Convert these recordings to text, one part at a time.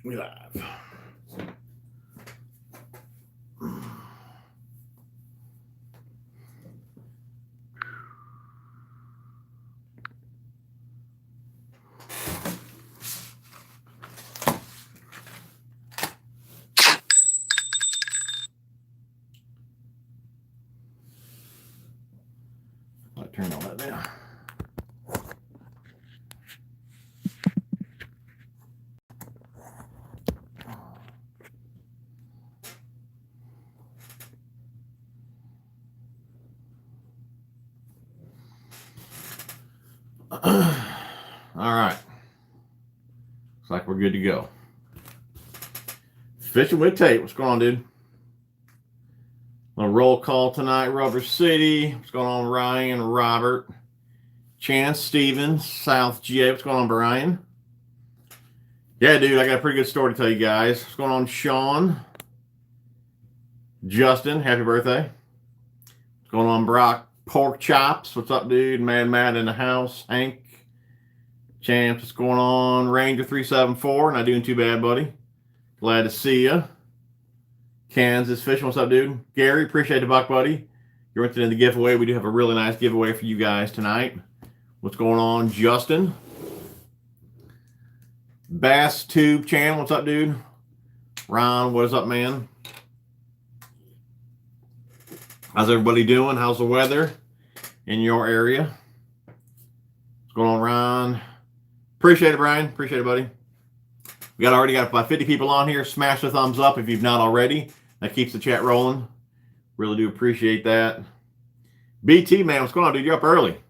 We live. I'll turn all that down. All right. Looks like we're good to go. Fishing with Tate. What's going on, dude? A roll call tonight, Rubber City. What's going on, Ryan, Robert, Chance, Stevens, South GA. What's going on, Brian? Yeah, dude, I got a pretty good story to tell you guys. What's going on, Sean? Justin, happy birthday. What's going on, Brock? Pork Chops. What's up, dude? Mad Matt in the house. Hank. Champs, what's going on? Ranger 374. Not doing too bad, buddy. Glad to see you. Kansas Fishing, what's up, dude? Gary, appreciate the buck, buddy. You're entered in the giveaway. We do have a really nice giveaway for you guys tonight. What's going on, Justin? Bass Tube Channel, what's up, dude? Ron, what is up, man? How's everybody doing? How's the weather in your area? What's going on, Ron? Appreciate it, Brian. Appreciate it, buddy. We already got about 50 people on here. Smash the thumbs up if you've not already. That keeps the chat rolling. Really do appreciate that. BT, man, what's going on, dude? You're up early.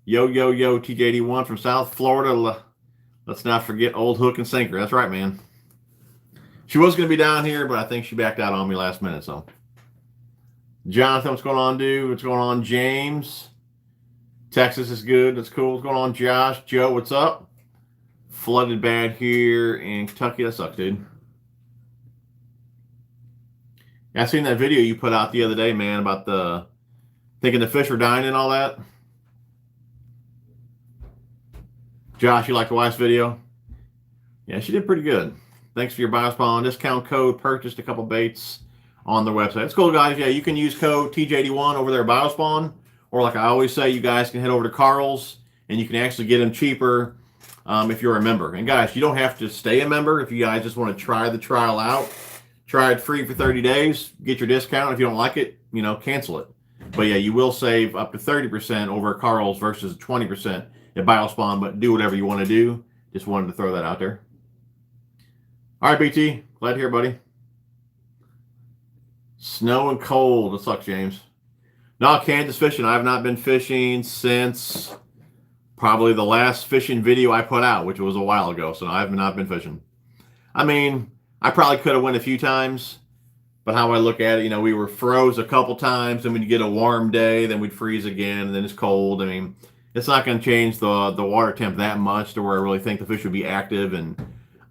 Yo, TJ81 from South Florida. Let's not forget Old Hook and Sinker. That's right, man. She was going to be down here, but I think she backed out on me last minute, so. Jonathan, what's going on, dude? What's going on, James? Texas is good. That's cool. What's going on, Josh? Joe, what's up? Flooded bad here in Kentucky. That sucks, dude. Yeah, I seen that video you put out the other day, man, about thinking the fish were dying and all that. Josh, you like the wife's video? Yeah, she did pretty good. Thanks for your Biospawn discount code. Purchased a couple baits on their website. It's cool, guys. Yeah, you can use code TJ81 over there at Biospawn. Or like I always say, you guys can head over to Karl's and you can actually get them cheaper if you're a member. And guys, you don't have to stay a member. If you guys just want to try the trial out, try it free for 30 days, get your discount. If you don't like it, cancel it. But yeah, you will save up to 30% over Karl's versus 20% at Biospawn, but do whatever you want to do. Just wanted to throw that out there. All right, BT. Glad to hear, buddy. Snow and cold. That sucks, James. No, Kansas fishing. I have not been fishing since probably the last fishing video I put out, which was a while ago. So I have not been fishing. I mean, I probably could have went a few times, but how I look at it, we were froze a couple times, and we'd get a warm day, then we'd freeze again, and then it's cold. I mean, it's not going to change the water temp that much to where I really think the fish would be active, and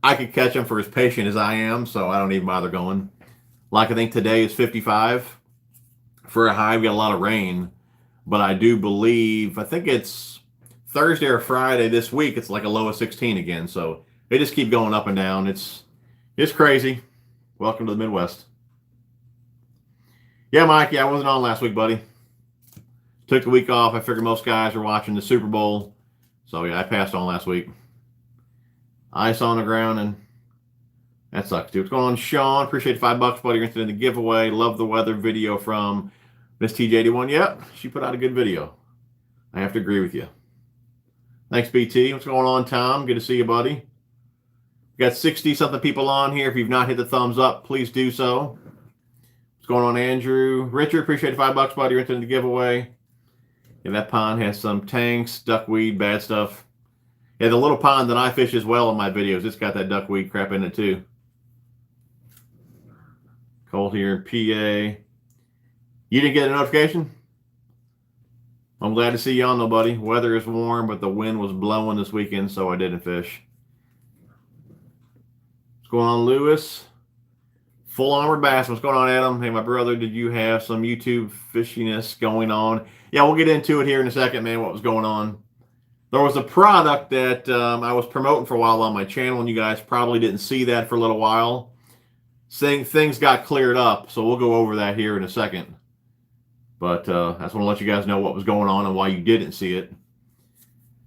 I could catch them for as patient as I am, so I don't even bother going. Like I think today is 55. For a high, we got a lot of rain, but I do believe, I think it's Thursday or Friday this week, it's like a low of 16 again, so they just keep going up and down. It's crazy. Welcome to the Midwest. Yeah, Mikey, I wasn't on last week, buddy. Took the week off. I figured most guys were watching the Super Bowl, so yeah, I passed on last week. Ice on the ground, and that sucks, dude. What's going on, Sean? Appreciate the $5, buddy. You're interested in the giveaway. Love the weather video from Miss TJ81. Yep, she put out a good video. I have to agree with you. Thanks, BT. What's going on, Tom? Good to see you, buddy. We got 60-something people on here. If you've not hit the thumbs up, please do so. What's going on, Andrew? Richard, appreciate the $5, buddy. You're interested in the giveaway. Yeah, that pond has some tanks, duckweed, bad stuff. Yeah, the little pond that I fish as well in my videos, it's got that duckweed crap in it, too. Cold here in PA. You didn't get a notification? I'm glad to see you on, though, buddy. Weather is warm, but the wind was blowing this weekend, so I didn't fish. What's going on, Lewis? Full armored bass. What's going on, Adam? Hey, my brother, did you have some YouTube fishiness going on? Yeah, we'll get into it here in a second, man, what was going on. There was a product that I was promoting for a while on my channel, and you guys probably didn't see that for a little while. Saying things got cleared up, so we'll go over that here in a second. But I just want to let you guys know what was going on and why you didn't see it,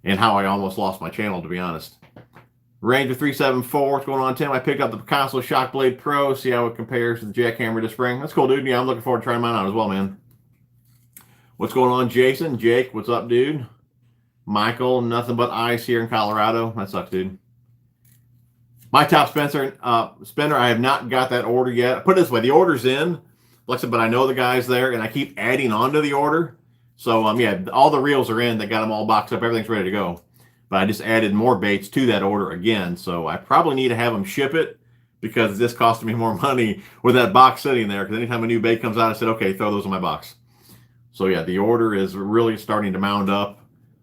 and how I almost lost my channel, to be honest. Ranger 374, what's going on, Tim? I picked up the Picasso Shockblade Pro, see how it compares to the jackhammer this spring. That's cool, dude. Yeah, I'm looking forward to trying mine out as well, man. What's going on, Jason? Jake, what's up, dude? Michael, nothing but ice here in Colorado. That sucks, dude. My top spender, I have not got that order yet. Put it this way, the order's in, like I said, but I know the guys there, and I keep adding on to the order. So, yeah, all the reels are in. They got them all boxed up. Everything's ready to go. But I just added more baits to that order again. So I probably need to have them ship it, because this costing me more money with that box sitting there. Because anytime a new bait comes out, I said, okay, throw those in my box. So yeah, the order is really starting to mound up.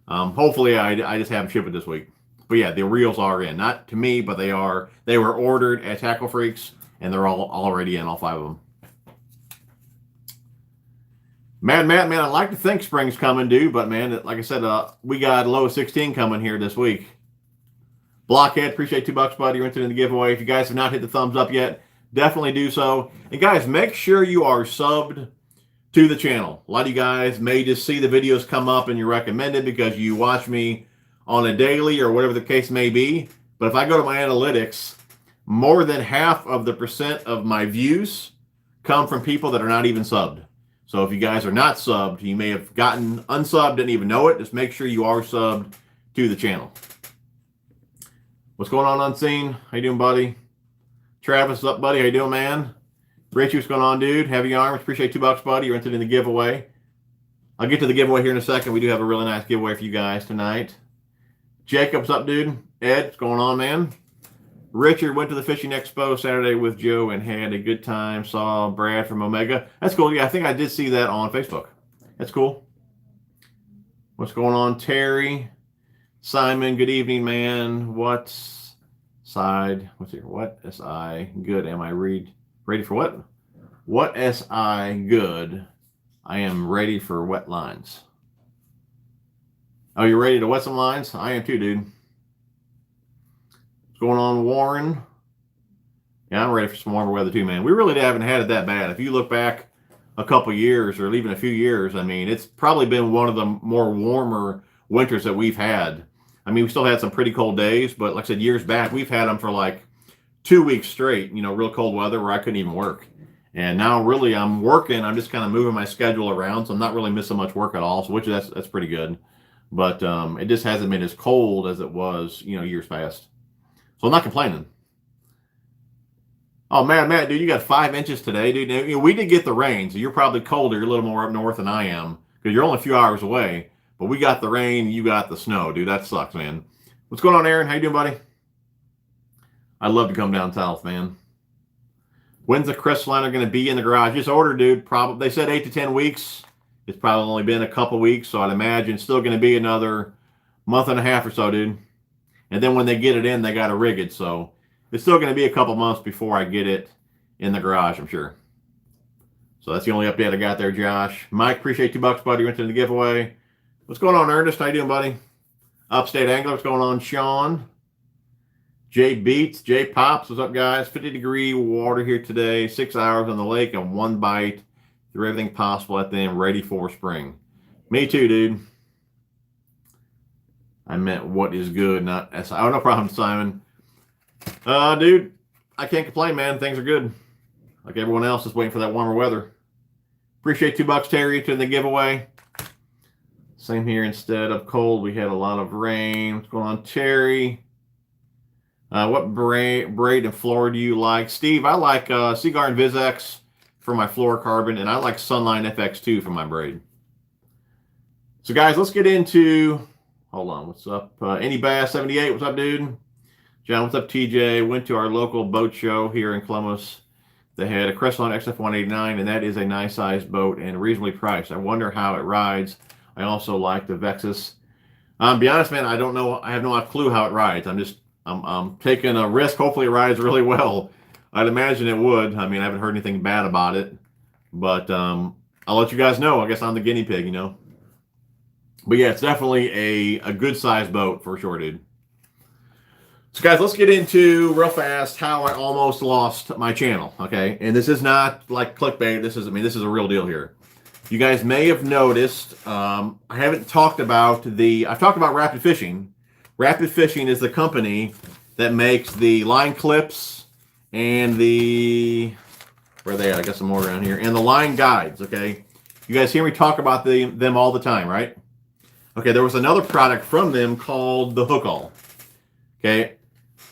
Hopefully I just have them ship it this week. But yeah, the reels are in. Not to me, but they are. They were ordered at Tackle Freaks, and they're all already in, all 5 of them. Matt, man, I like to think spring's coming, dude, but man, like I said, we got low 16 coming here this week. Blockhead, appreciate $2, buddy. You're entered in the giveaway. If you guys have not hit the thumbs up yet, definitely do so. And guys, make sure you are subbed to the channel. A lot of you guys may just see the videos come up and you're recommended because you watch me on a daily or whatever the case may be. But if I go to my analytics, more than half of the percent of my views come from people that are not even subbed. So if you guys are not subbed, you may have gotten unsubbed, didn't even know it. Just make sure you are subbed to the channel. What's going on, Unseen? How you doing, buddy? Travis, what's up, buddy? How you doing, man? Richie, what's going on, dude? Heavy Arms, appreciate $2, buddy. You're entered in the giveaway. I'll get to the giveaway here in a second. We do have a really nice giveaway for you guys tonight. Jacob, what's up, dude? Ed, what's going on, man? Richard went to the Fishing Expo Saturday with Joe and had a good time. Saw Brad from Omega. That's cool. Yeah, I think I did see that on Facebook. That's cool. What's going on, Terry? Simon, good evening, man. What's side? What's here? What SI good am I ready for what? What SI good? I am ready for wet lines. Oh, you ready to wet some lines? I am too, dude. What's going on, Warren? Yeah, I'm ready for some warmer weather too, man. We really haven't had it that bad. If you look back a couple years or even a few years, I mean, it's probably been one of the more warmer winters that we've had. I mean, we still had some pretty cold days, but like I said, years back, we've had them for like 2 weeks straight, you know, real cold weather where I couldn't even work. And now really I'm working. I'm just kind of moving my schedule around, so I'm not really missing much work at all, so which that's pretty good. But it just hasn't been as cold as it was, you know, years past. So I'm not complaining. Oh, Matt, dude, you got 5 inches today, dude. Now, you know, we did get the rain, so you're probably colder. You're a little more up north than I am because you're only a few hours away. But we got the rain, you got the snow, dude. That sucks, man. What's going on, Aaron? How you doing, buddy? I'd love to come down south, man. When's the Crestliner going to be in the garage? Just ordered, dude. Probably they said 8 to 10 weeks. It's probably only been a couple weeks, so I'd imagine it's still going to be another month and a half or so, dude. And then when they get it in, they got to rig it. So it's still going to be a couple months before I get it in the garage, I'm sure. So that's the only update I got there, Josh. Mike, appreciate $2, buddy. You went to the giveaway. What's going on, Ernest? How you doing, buddy? Upstate Angler, what's going on, Sean? Jay Beats, Jay Pops, what's up, guys? 50-degree water here today, 6 hours on the lake and 1 bite. Do everything possible at the end, ready for spring. Me too, dude. I meant what is good, not S. Oh, no problem, Simon. Dude, I can't complain, man. Things are good. Like everyone else, just waiting for that warmer weather. Appreciate $2, Terry, to the giveaway. Same here. Instead of cold, we had a lot of rain. What's going on, Terry? What braid and floor do you like? Steve, I like Seaguar and VizX for my fluorocarbon, and I like Sunline FX2 for my braid. So, guys, let's get into... Hold on, what's up? Any Bass 78, what's up, dude? John, what's up, TJ? Went to our local boat show here in Columbus. They had a Crestliner XF189, and that is a nice sized boat and reasonably priced. I wonder how it rides. I also like the Vexus. Be honest, man, I don't know. I have no clue how it rides. I'm taking a risk. Hopefully it rides really well. I'd imagine it would. I mean, I haven't heard anything bad about it. But I'll let you guys know. I guess I'm the guinea pig, you know. But yeah, it's definitely a good sized boat for sure, dude. So guys, let's get into real fast how I almost lost my channel. Okay, and this is not like clickbait. This is, I mean, this is a real deal here. You guys may have noticed, I haven't talked about I've talked about Rapid Fishing. Rapid Fishing is the company that makes the line clips and where are they at? I got some more around here. And the line guides, okay? You guys hear me talk about them all the time, right? Okay, there was another product from them called the Hook-All. Okay,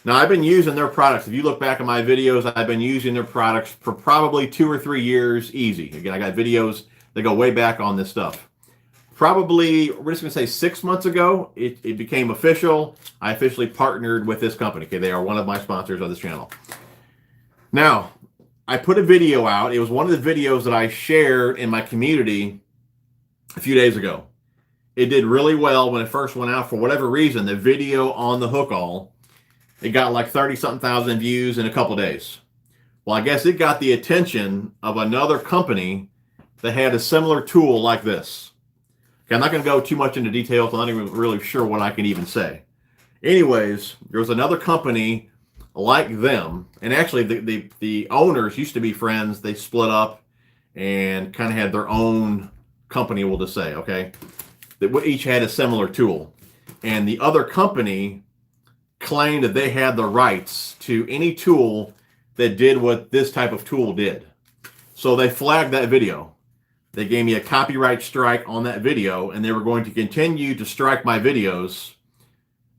now I've been using their products. If you look back at my videos, I've been using their products for probably 2 or 3 years easy. Again, I got videos that go way back on this stuff. Probably, we're just going to say 6 months ago, it became official. I officially partnered with this company. Okay, they are one of my sponsors of this channel. Now, I put a video out. It was one of the videos that I shared in my community a few days ago. It did really well when it first went out. For whatever reason, the video on the Hook-All, it got like 30-something thousand views in a couple days. Well, I guess it got the attention of another company that had a similar tool like this. Okay, I'm not going to go too much into details. I'm not even really sure what I can even say. Anyways, there was another company like them, and actually the owners used to be friends. They split up and kind of had their own company, we'll just say, okay? That each had a similar tool. And the other company claimed that they had the rights to any tool that did what this type of tool did. So they flagged that video. They gave me a copyright strike on that video, and they were going to continue to strike my videos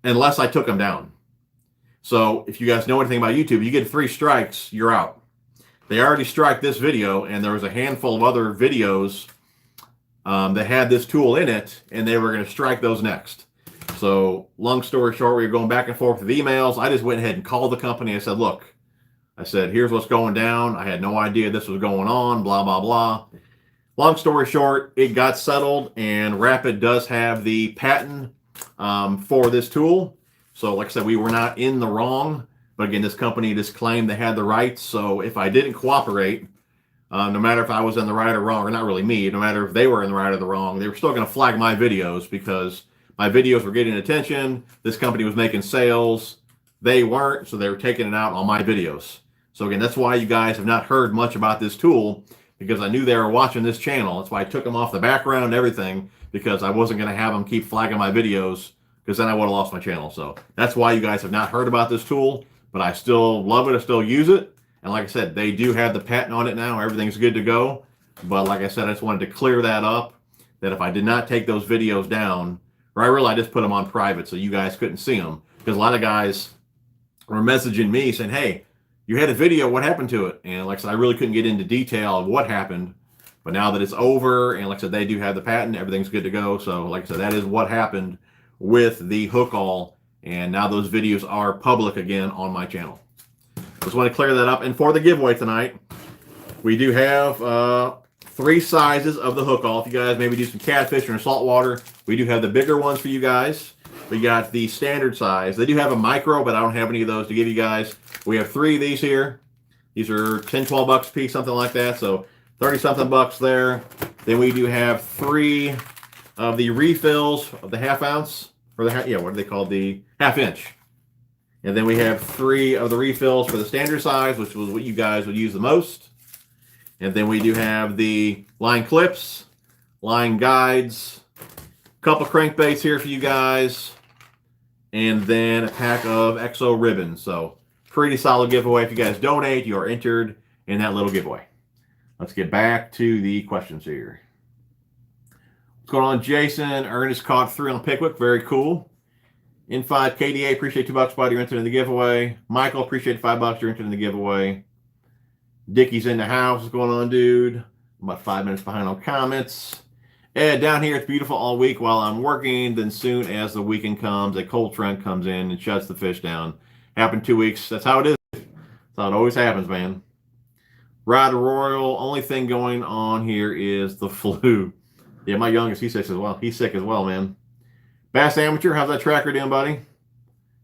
unless I took them down. So if you guys know anything about YouTube, you get 3 strikes, you're out. They already strike this video, and there was a handful of other videos that had this tool in it, and they were going to strike those next. So long story short, we were going back and forth with emails. I just went ahead and called the company. I said, look, here's what's going down. I had no idea this was going on, blah, blah, blah. Long story short, it got settled, and Rapid does have the patent for this tool. So like I said, we were not in the wrong. But again, this company just claimed they had the rights. So if I didn't cooperate, no matter if I was in the right or wrong, or not really me, no matter if they were in the right or the wrong, they were still going to flag my videos because my videos were getting attention. This company was making sales. They weren't, so they were taking it out on my videos. So again, that's why you guys have not heard much about this tool, because I knew they were watching this channel. That's why I took them off the background and everything, because I wasn't going to have them keep flagging my videos, because then I would have lost my channel. So that's why you guys have not heard about this tool, but I still love it. I still use it. And like I said, they do have the patent on it now. Everything's good to go. But like I said, I just wanted to clear that up, that if I did not take those videos down, or I just put them on private so you guys couldn't see them. Because a lot of guys were messaging me saying, hey, you had a video, what happened to it? And like I said, I really couldn't get into detail of what happened. But now that it's over, and like I said, they do have the patent, everything's good to go. So like I said, that is what happened with the Hook-All. And now those videos are public again on my channel. Just want to clear that up. And for the giveaway tonight, we do have 3 sizes of the Hook-All. If you guys maybe do some catfish or saltwater, we do have the bigger ones for you guys. We got the standard size. They do have a micro, but I don't have any of those to give you guys. We have 3 of these here. These are 10, 12 bucks a piece, something like that. So 30-something bucks there. Then we do have 3 of the refills of the half ounce, or what are they called? The half inch. And then we have 3 of the refills for the standard size, which was what you guys would use the most. And then we do have the line clips, line guides, a couple crankbaits here for you guys, and then a pack of EXO ribbons. So pretty solid giveaway. If you guys donate, you are entered in that little giveaway. Let's get back to the questions here. What's going on, Jason? Ernest caught 3 on Pickwick. Very cool. N5 KDA, appreciate $2, buddy. You're entered in the giveaway. Michael, appreciate $5. You're entered in the giveaway. Dickie's in the house. What's going on, dude? I'm about 5 minutes behind on comments. Ed, down here, it's beautiful all week while I'm working. Then soon as the weekend comes, a cold front comes in and shuts the fish down. Happened 2 weeks. That's how it is. That's how it always happens, man. Rider Royal, only thing going on here is the flu. Yeah, my youngest, he's sick as well. He's sick as well, man. Bass Amateur, how's that tracker doing, buddy?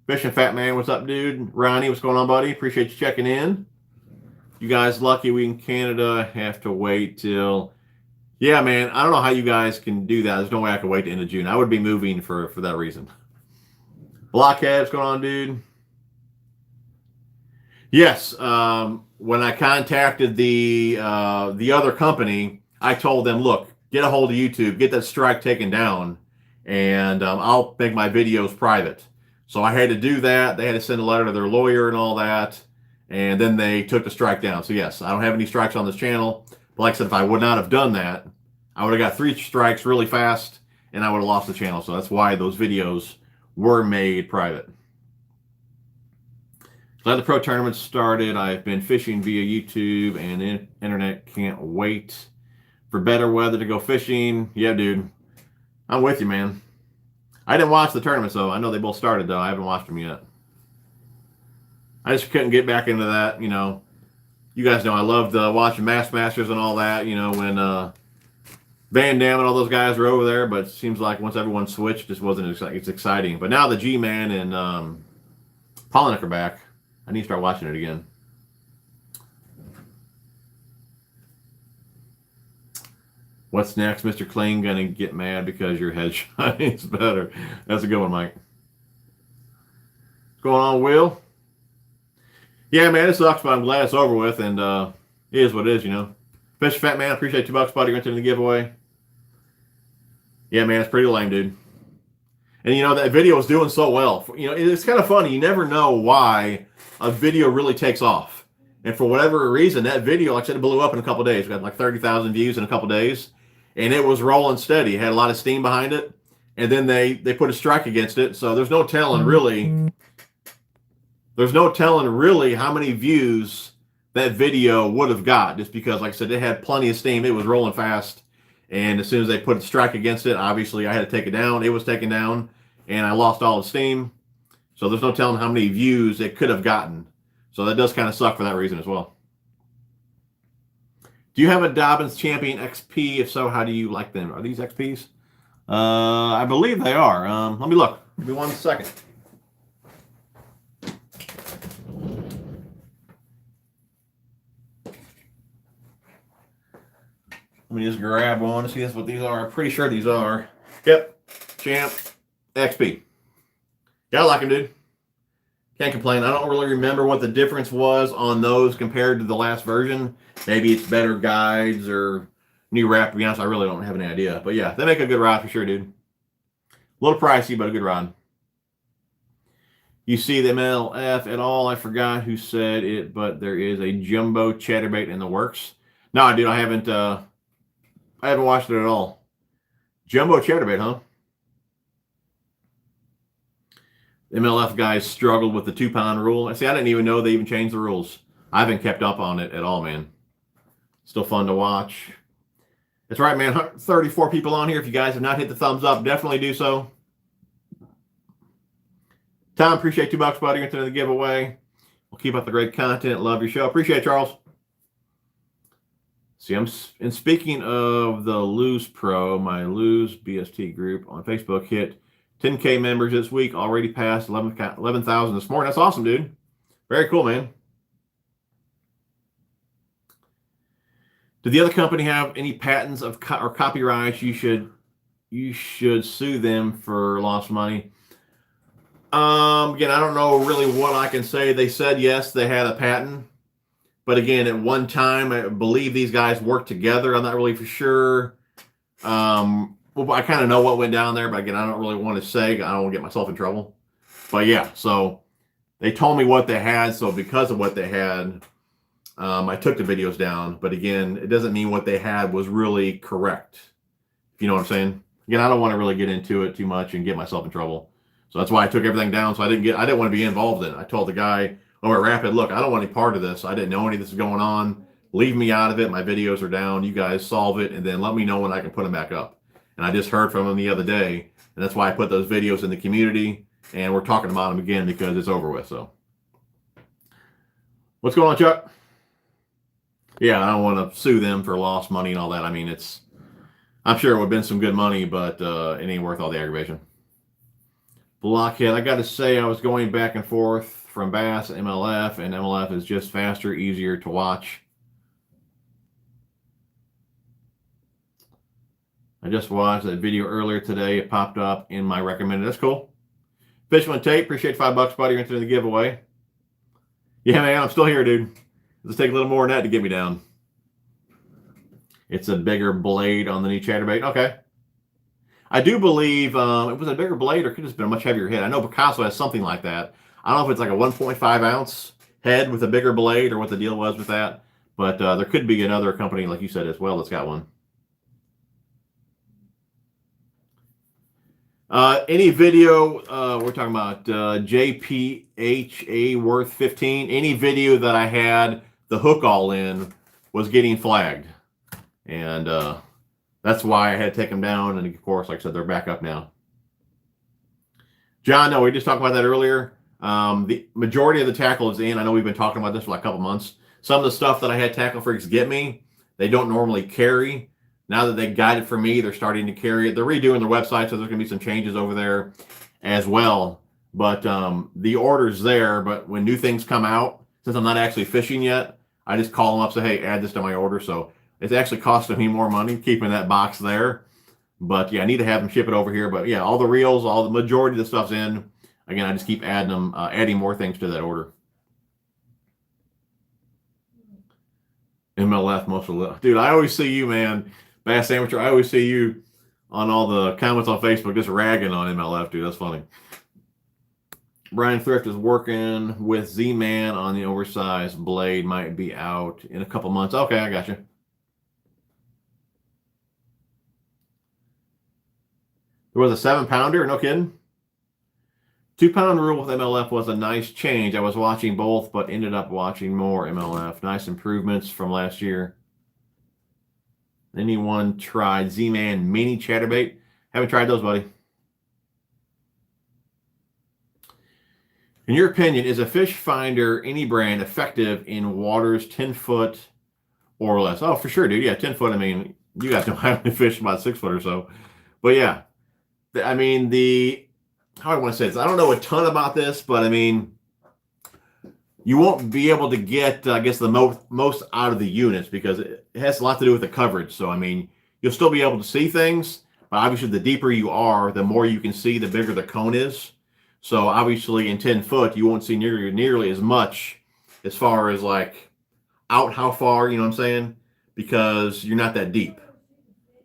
Fishing Fat Man, what's up, dude? Ronnie, what's going on, buddy? Appreciate you checking in. You guys lucky we in Canada have to wait till Yeah, man. I don't know how you guys can do that. There's no way I could wait to end of June. I would be moving for that reason. Blockhead, what's going on, dude? Yes. When I contacted the other company, I told them, look, get a hold of YouTube, get that strike taken down, and I'll make my videos private. So I had to do that. They had to send a letter to their lawyer and all that, and then they took the strike down. So yes, I don't have any strikes on this channel. But like I said, if I would not have done that, I would have got 3 strikes really fast, and I would have lost the channel. So that's why those videos were made private. Glad the pro tournament started. I've been fishing via YouTube and the internet. Can't wait for better weather to go fishing. Yeah, dude. I'm with you, man. I didn't watch the tournaments, though. I know they both started, though. I haven't watched them yet. I just couldn't get back into that, you know. You guys know I loved watching Masters and all that, you know, when Van Dam and all those guys were over there. But it seems like once everyone switched, it just wasn't as exciting. But now the G-Man and Polinick are back. I need to start watching it again. What's next? Mr. Clean gonna get mad because your headshot is better. That's a good one, Mike. What's going on, Will? Yeah, man, it sucks, but I'm glad it's over with, and it is what it is, you know. Fish Fat Man, I appreciate $2, buddy. You're entering the giveaway. Yeah, man, it's pretty lame, dude. And you know that video is doing so well. You know, it's kind of funny. You never know why a video really takes off. And for whatever reason, that video, like I said, it blew up in a couple days. We got like 30,000 views in a couple days. And it was rolling steady. It had a lot of steam behind it. And then they put a strike against it. So there's no telling really. There's no telling really how many views that video would have got. Just because, like I said, it had plenty of steam. It was rolling fast. And as soon as they put a strike against it, obviously I had to take it down. It was taken down. And I lost all the steam. So there's no telling how many views it could have gotten. So that does kind of suck for that reason as well. Do you have a Dobbins Champion XP? If so, how do you like them? Are these XPs? I believe they are. Let me look. Give me 1 second. Let me just grab one to see what these are. I'm pretty sure these are. Yep. Champ XP. Yeah, I like them, dude. Can't complain. I don't really remember what the difference was on those compared to the last version. Maybe it's better guides or new wrap. To be honest, I really don't have any idea. But yeah, they make a good rod for sure, dude. A little pricey, but a good rod. You see the MLF at all? I forgot who said it, but there is a jumbo chatterbait in the works. No, dude, I haven't watched it at all. Jumbo chatterbait, huh? MLF guys struggled with the 2-pound rule. I see. I didn't even know they even changed the rules. I haven't kept up on it at all, man. Still fun to watch. That's right, man. 34 people on here. If you guys have not hit the thumbs up, definitely do so. Tom, appreciate $2, buddy. You're into the giveaway. We'll keep up the great content. Love your show. Appreciate it, Charles. See, and speaking of the Lose Pro, my Lose BST group on Facebook hit 10K members this week, already passed 11,000 this morning. That's awesome, dude. Very cool, man. Did the other company have any patents or copyrights you should sue them for lost money? Again, I don't know really what I can say. They said yes, they had a patent. But again, at one time, I believe these guys worked together. I'm not really for sure. Well, I kind of know what went down there, but again, I don't really want to say. I don't want to get myself in trouble. But yeah, so they told me what they had. So because of what they had, I took the videos down. But again, it doesn't mean what they had was really correct. If you know what I'm saying? Again, I don't want to really get into it too much and get myself in trouble. So that's why I took everything down. So I didn't want to be involved in it. I told the guy over at Rapid, look, I don't want any part of this. I didn't know any of this is going on. Leave me out of it. My videos are down. You guys solve it, and then let me know when I can put them back up. And I just heard from him the other day, and that's why I put those videos in the community, and we're talking about them again because it's over with. So, what's going on, Chuck? Yeah, I don't want to sue them for lost money and all that. I mean, I'm sure it would have been some good money, but it ain't worth all the aggravation. Blockhead, I got to say, I was going back and forth from Bass to MLF, and MLF is just faster, easier to watch. I just watched that video earlier today. It popped up in my recommended. That's cool. Fishman Tate, appreciate $5, buddy. You're into the giveaway. Yeah, man, I'm still here, dude. Let's take a little more than that to get me down. It's a bigger blade on the new chatterbait. Okay. I do believe it was a bigger blade, or it could have been a much heavier head. I know Picasso has something like that. I don't know if it's like a 1.5 ounce head with a bigger blade or what the deal was with that. But there could be another company, like you said, as well, that's got one. Any video, we're talking about JPHA worth 15. Any video that I had the hook all in was getting flagged. And that's why I had to take them down. And of course, like I said, they're back up now. John, no, we just talked about that earlier. The majority of the tackle is in. I know we've been talking about this for like a couple months. Some of the stuff that I had Tackle Freaks get me, they don't normally carry. Now that they got it for me, they're starting to carry it. They're redoing their website, so there's going to be some changes over there as well. But the order's there. But when new things come out, since I'm not actually fishing yet, I just call them up, say, hey, add this to my order. So it's actually costing me more money keeping that box there. But yeah, I need to have them ship it over here. But yeah, all the reels, all the majority of the stuff's in. Again, I just keep adding them, adding more things to that order. MLF most of the dude. I always see you, man. Bass Sandwicher, I always see you on all the comments on Facebook just ragging on MLF, dude. That's funny. Brian Thrift is working with Z-Man on the oversized blade. Might be out in a couple months. Okay, I got you. There was a 7-pounder, no kidding. 2-pound rule with MLF was a nice change. I was watching both, but ended up watching more MLF. Nice improvements from last year. Anyone tried Z-Man mini chatterbait? Haven't tried those, buddy. In your opinion, is a fish finder, any brand, effective in waters 10 foot or less? Oh, for sure, dude. Yeah, 10 foot. I mean, you guys know I only fish about 6 foot or so. But yeah, I mean, how do I want to say this? I don't know a ton about this, but I mean, you won't be able to get, I guess, the most out of the units because it has a lot to do with the coverage. So, I mean, you'll still be able to see things, but obviously the deeper you are, the more you can see, the bigger the cone is. So, obviously, in 10 foot, you won't see nearly as much as far as, like, out how far, you know what I'm saying? Because you're not that deep.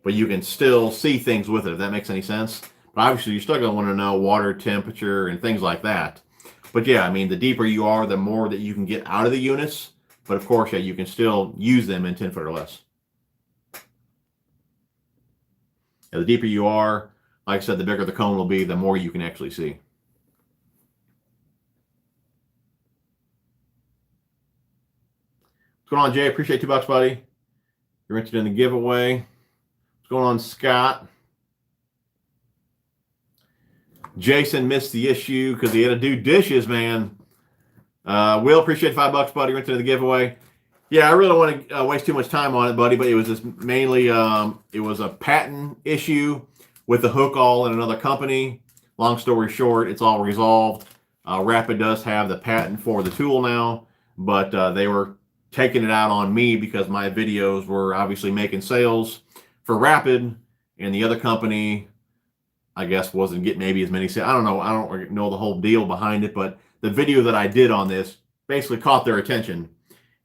But you can still see things with it, if that makes any sense. But obviously, you're still going to want to know water temperature and things like that. But yeah, I mean, the deeper you are, the more that you can get out of the units. But of course, yeah, you can still use them in 10 foot or less. Yeah, the deeper you are, like I said, the bigger the cone will be, the more you can actually see. What's going on, Jay? Appreciate $2, buddy. You're interested in the giveaway. What's going on, Scott? Jason missed the issue because he had to do dishes, man. Will, appreciate $5, buddy. You're into the giveaway. Yeah, I really don't want to waste too much time on it, buddy, but it was just mainly, it was a patent issue with the hook all in another company. Long story short, it's all resolved. Rapid does have the patent for the tool now, but they were taking it out on me because my videos were obviously making sales for Rapid, and the other company, I guess, wasn't getting maybe as many sales. I don't know. I don't know the whole deal behind it, but the video that I did on this basically caught their attention,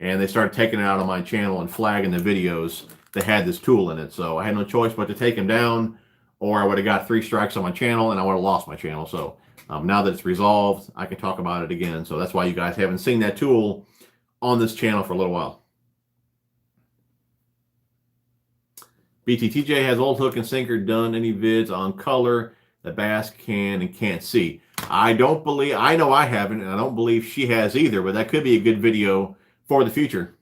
and they started taking it out on my channel and flagging the videos that had this tool in it. So I had no choice but to take them down, or I would have got 3 strikes on my channel, and I would have lost my channel. So now that it's resolved, I can talk about it again. So that's why you guys haven't seen that tool on this channel for a little while. BTTJ has old hook and sinker done any vids on color that bass can and can't see? I don't believe, I know I haven't, and I don't believe she has either, but that could be a good video for the future.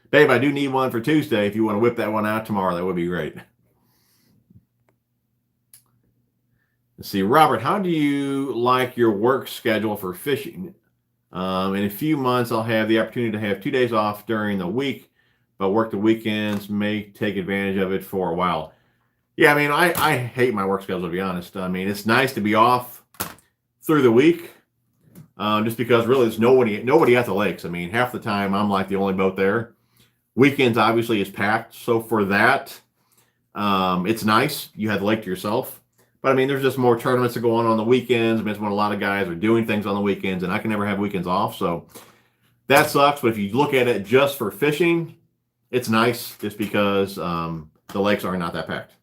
Babe, I do need one for Tuesday. If you want to whip that one out tomorrow, that would be great. Let's see, Robert, how do you like your work schedule for fishing? In a few months, I'll have the opportunity to have 2 days off during the week, but work the weekends, may take advantage of it for a while. Yeah, I mean, I hate my work schedule, to be honest. I mean, it's nice to be off through the week, just because really there's nobody at the lakes. I mean, half the time I'm like the only boat there. Weekends obviously is packed, so for that, It's nice. You have the lake to yourself. But I mean, there's just more tournaments that go on the weekends. I mean, it's when a lot of guys are doing things on the weekends, and I can never have weekends off. So that sucks. But if you look at it just for fishing, it's nice just because the lakes are not that packed.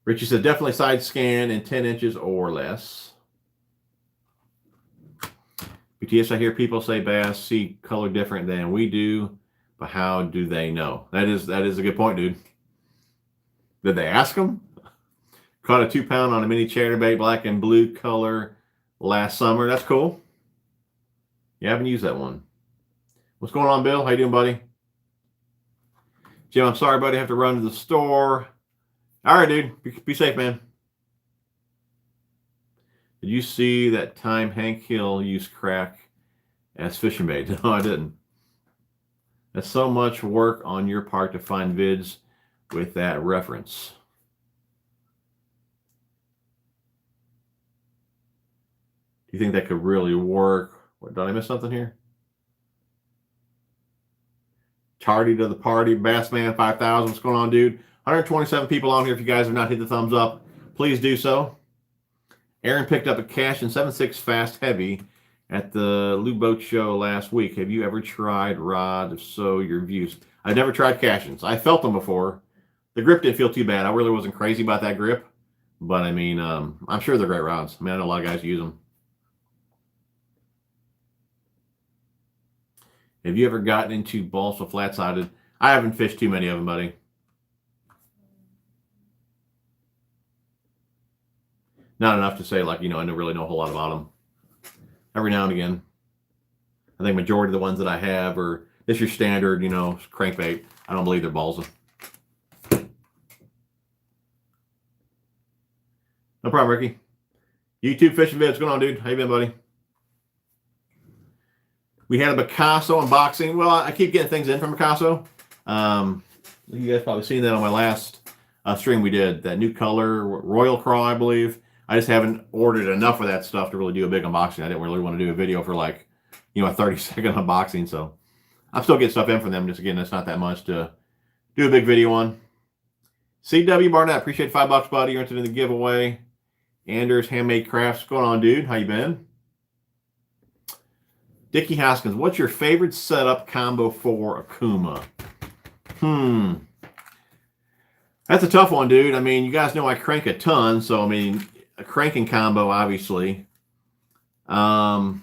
Richie said, definitely side scan in 10 inches or less. BTS, I hear people say bass see color different than we do, but how do they know? That is a good point, dude. Did they ask them? Caught a 2-pound on a mini chatterbait, black and blue color last summer. That's cool. You haven't used that one. What's going on, Bill? How you doing, buddy? Jim, I'm sorry, buddy. I have to run to the store. All right, dude. Be safe, man. Did you see that time Hank Hill used crack as fishing bait? No, I didn't. That's so much work on your part to find vids with that reference. Do you think that could really work? What, did I miss something here? Tardy to the party. Bassman 5000. What's going on, dude? 127 people on here. If you guys have not hit the thumbs up, please do so. Aaron picked up a Cash and 7.6 Fast Heavy at the Lube Boat Show last week. Have you ever tried rod? If so, your views. I've never tried Cashins. I felt them before. The grip didn't feel too bad. I really wasn't crazy about that grip. But, I mean, I'm sure they're great rods. I mean, I know a lot of guys use them. Have you ever gotten into balsa flat-sided? I haven't fished too many of them, buddy. Not enough to say, like, you know, I don't really know a whole lot about them. Every now and again. I think majority of the ones that I have are just your standard, you know, crankbait. I don't believe they're balsa. No problem, Ricky. YouTube fishing vids. What's going on, dude? How you been, buddy? We had a Picasso unboxing. Well, I keep getting things in from Picasso. You guys probably seen that on my last stream we did. That new color, Royal Crawl, I believe. I just haven't ordered enough of that stuff to really do a big unboxing. I didn't really want to do a video for, like, you know, a 30-second unboxing. So I'm still getting stuff in from them. Just, again, it's not that much to do a big video on. CW Barnett, appreciate $5, buddy. You're entered in the giveaway. Anders Handmade Crafts. What's going on, dude? How you been? Dickie Hoskins, what's your favorite setup combo for Akuma? That's a tough one, dude. I mean, you guys know I crank a ton, so I mean, a cranking combo, obviously. You know,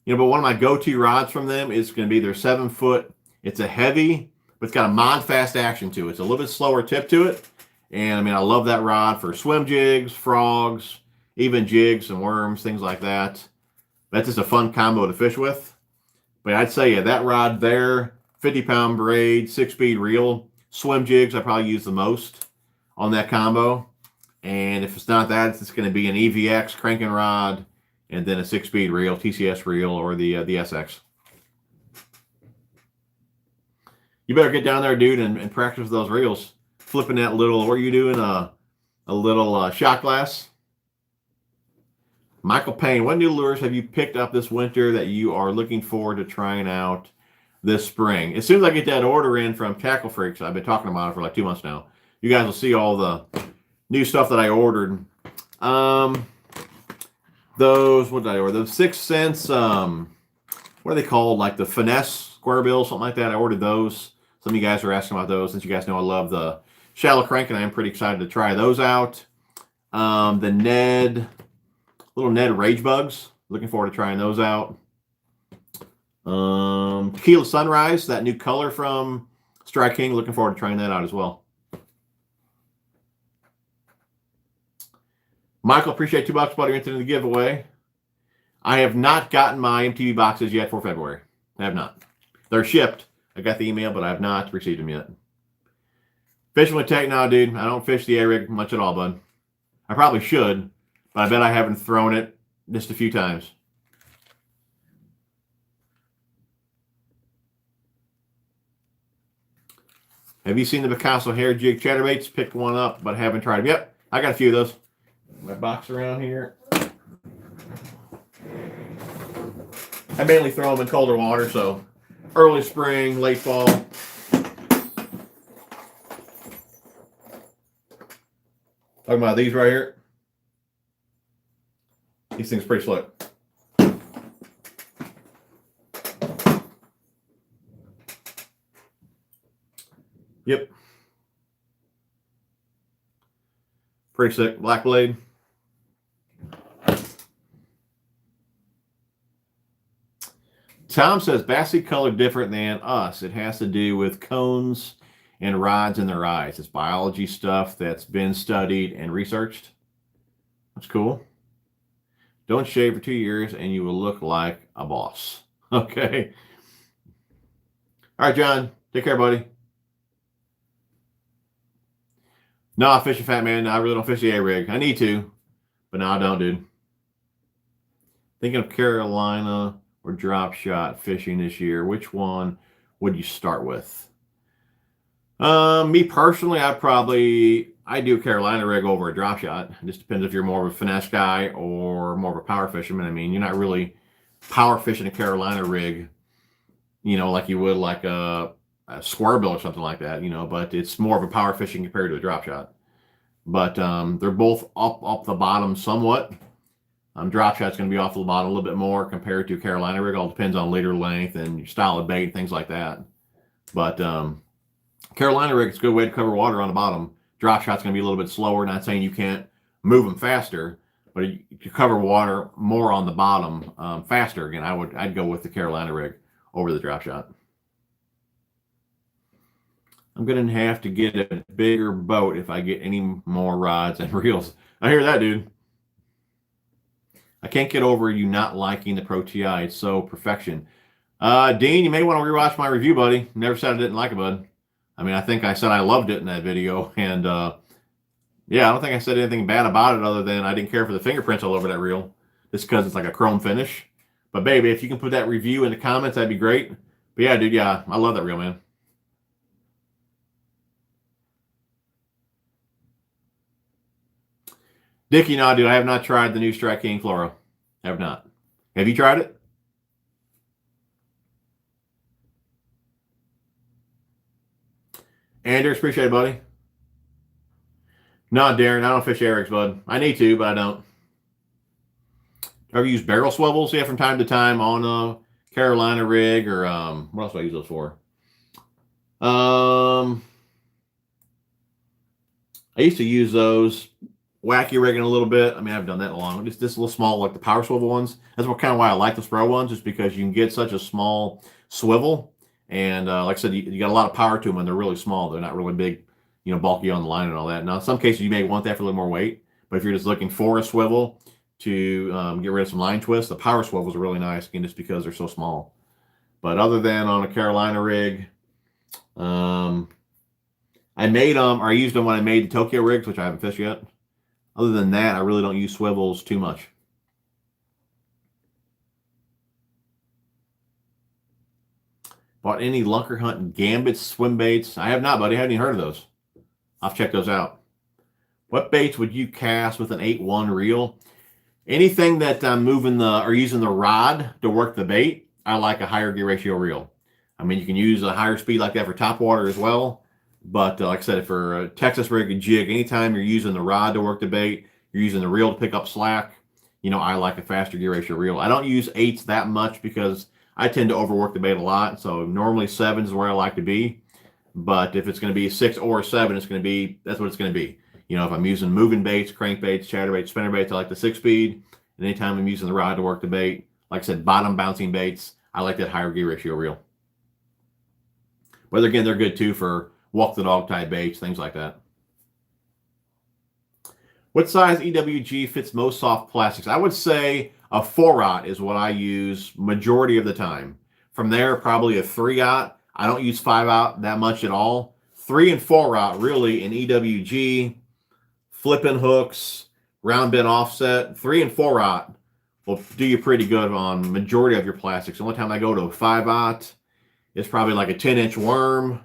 but one of my go-to rods from them is going to be their 7-foot. It's a heavy, but it's got a mod fast action to it. It's a little bit slower tip to it. And I mean, I love that rod for swim jigs, frogs, even jigs and worms, things like that. That's just a fun combo to fish with. But I'd say, yeah, that rod there, 50-pound braid, 6-speed reel, swim jigs I probably use the most on that combo. And if it's not that, it's going to be an EVX cranking rod and then a 6-speed reel, TCS reel, or the SX. You better get down there, dude, and practice with those reels. Flipping that little, what are you doing? A little shot glass. Michael Payne, what new lures have you picked up this winter that you are looking forward to trying out this spring? As soon as I get that order in from Tackle Freaks, I've been talking about it for like 2 months now. You guys will see all the new stuff that I ordered. Those, what did I order? Those 6 cents, what are they called? Like the Finesse square bill, something like that. I ordered those. Some of you guys are asking about those. Since you guys know I love the shallow crank, and I am pretty excited to try those out. The little Ned Rage Bugs. Looking forward to trying those out. Tequila Sunrise, that new color from Strike King. Looking forward to trying that out as well. Michael, appreciate $2, buddy. Entered in the giveaway. I have not gotten my MTV boxes yet for February. I have not. They're shipped. I got the email, but I have not received them yet. Fishing with Tech now, dude. I don't fish the A-Rig much at all, bud. I probably should, but I bet I haven't thrown it just a few times. Have you seen the Picasso hair jig chatterbaits? Picked one up, but haven't tried them. Yep, I got a few of those. My box around here. I mainly throw them in colder water, so early spring, late fall. Talking about these right here. These things are pretty slick. Yep. Pretty sick. Black blade. Tom says, Bassy color different than us. It has to do with cones and rods in their eyes. It's biology stuff that's been studied and researched. That's cool. Don't shave for 2 years and you will look like a boss. Okay. All right, John. Take care, buddy. No, I fish a fat man. I really don't fish the A-rig. I need to, but no, I don't, dude. Thinking of Carolina or drop shot fishing this year. Which one would you start with? Me personally, I do a Carolina rig over a drop shot. It just depends if you're more of a finesse guy or more of a power fisherman. I mean, you're not really power fishing a Carolina rig, you know, like you would like a square bill or something like that, you know, but it's more of a power fishing compared to a drop shot. But they're both up the bottom somewhat. Drop shot's going to be off the bottom a little bit more compared to a Carolina rig. All depends on leader length and your style of bait and things like that. But Carolina rig is a good way to cover water on the bottom. Drop shot's going to be a little bit slower. Not saying you can't move them faster, but if you cover water more on the bottom faster, again, I'd go with the Carolina rig over the drop shot. I'm going to have to get a bigger boat if I get any more rods and reels. I hear that, dude. I can't get over you not liking the Pro TI. It's so perfection. Dean, you may want to rewatch my review, buddy. Never said I didn't like it, bud. I mean, I think I said I loved it in that video. And, yeah, I don't think I said anything bad about it other than I didn't care for the fingerprints all over that reel. Just because it's like a chrome finish. But, baby, if you can put that review in the comments, that'd be great. But, yeah, dude, yeah, I love that reel, man. Dickie, no, dude, I have not tried the new Strike King Fluoro. I have not. Have you tried it? Anders, appreciate it, buddy. No, Darren, I don't fish Eric's, bud. I need to, but I don't. Ever use barrel swivels? Yeah, from time to time on a Carolina rig or what else do I use those for? I used to use those. Wacky rigging a little bit. I mean, I've done that in a long. Just this little small, like the power swivel ones. That's what kind of why I like the Pro ones, is because you can get such a small swivel, and like I said, you got a lot of power to them, and they're really small. They're not really big, you know, bulky on the line and all that. Now, in some cases, you may want that for a little more weight, but if you're just looking for a swivel to get rid of some line twists, the power swivels are really nice, again, just because they're so small. But other than on a Carolina rig, I made them, or I used them when I made the Tokyo rigs, which I haven't fished yet. Other than that, I really don't use swivels too much. Bought any Lunker Hunt Gambits swim baits? I have not, buddy. I haven't even heard of those. I'll check those out. What baits would you cast with an 8-1 reel? Anything that I'm moving or using the rod to work the bait, I like a higher gear ratio reel. I mean, you can use a higher speed like that for top water as well. But like I said, for a Texas rig and jig, anytime you're using the rod to work the bait, you're using the reel to pick up slack, you know, I like a faster gear ratio reel. I don't use 8s that much because I tend to overwork the bait a lot. So normally 7 is where I like to be. But if it's going to be a 6 or a 7, it's going to be, that's what it's going to be. You know, if I'm using moving baits, crankbaits, chatterbaits, spinnerbaits, I like the 6-speed. And anytime I'm using the rod to work the bait, like I said, bottom bouncing baits, I like that higher gear ratio reel. But again, they're good too for walk the dog type baits, things like that. What size EWG fits most soft plastics? I would say a 4-aught is what I use majority of the time. From there, probably a 3-aught. I don't use 5-aught that much at all. 3 and 4-aught really in EWG, flipping hooks, round bend offset. 3 and 4-aught will do you pretty good on majority of your plastics. The only time I go to a 5-aught is probably like a 10-inch worm,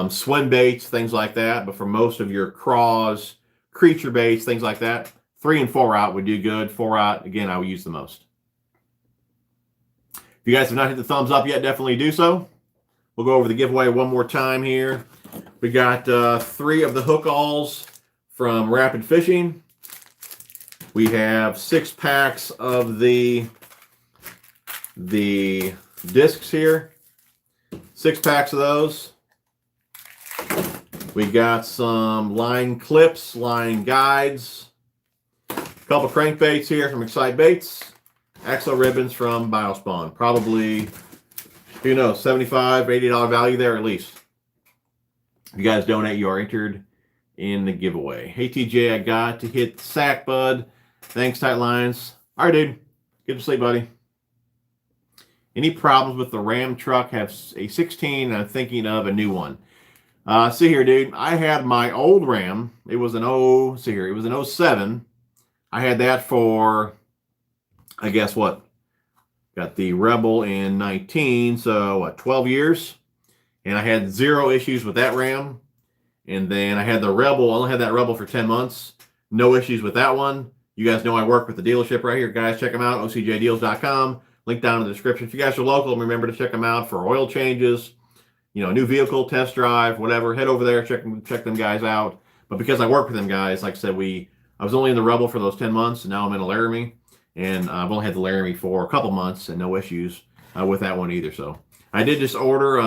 swim baits, things like that. But for most of your craws, creature baits, things like that, 3 and 4-aught would do good. 4-aught, again, I would use the most. If you guys have not hit the thumbs up yet, definitely do so. We'll go over the giveaway one more time here. We got 3 of the hook alls from Rapid Fishing. We have 6 packs of the discs here. 6 packs of those. We got some line clips, line guides. A couple crankbaits here from Excite Baits. Axle ribbons from Biospawn. Probably, who knows, $75, $80 value there at least. If you guys donate, you are entered in the giveaway. Hey, TJ, I got to hit the sack, bud. Thanks, Tight Lines. All right, dude. Good to sleep, buddy. Any problems with the Ram truck? Have a 16, and I'm thinking of a new one. See here, dude. I had my old Ram. It was an it was an 07. I had that for, I guess what? Got the Rebel in 19, so what, 12 years? And I had 0 issues with that Ram. And then I had the Rebel. I only had that Rebel for 10 months. No issues with that one. You guys know I work with the dealership right here. Guys, check them out, ocjdeals.com. Link down in the description. If you guys are local, remember to check them out for oil changes, you know, new vehicle, test drive, whatever. Head over there, check them guys out. But because I work with them guys, like I said, I was only in the Rebel for those 10 months, and now I'm in a Laramie. And I've only had the Laramie for a couple months and no issues with that one either. So I did just order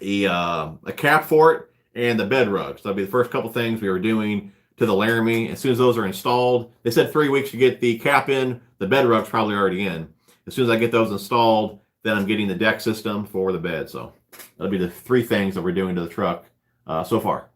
a cap for it and the bed rug. So that'll be the first couple things we were doing to the Laramie. As soon as those are installed, they said 3 weeks to get the cap in. The bed rug's probably already in. As soon as I get those installed, then I'm getting the deck system for the bed. So that'll be the 3 things that we're doing to the truck so far.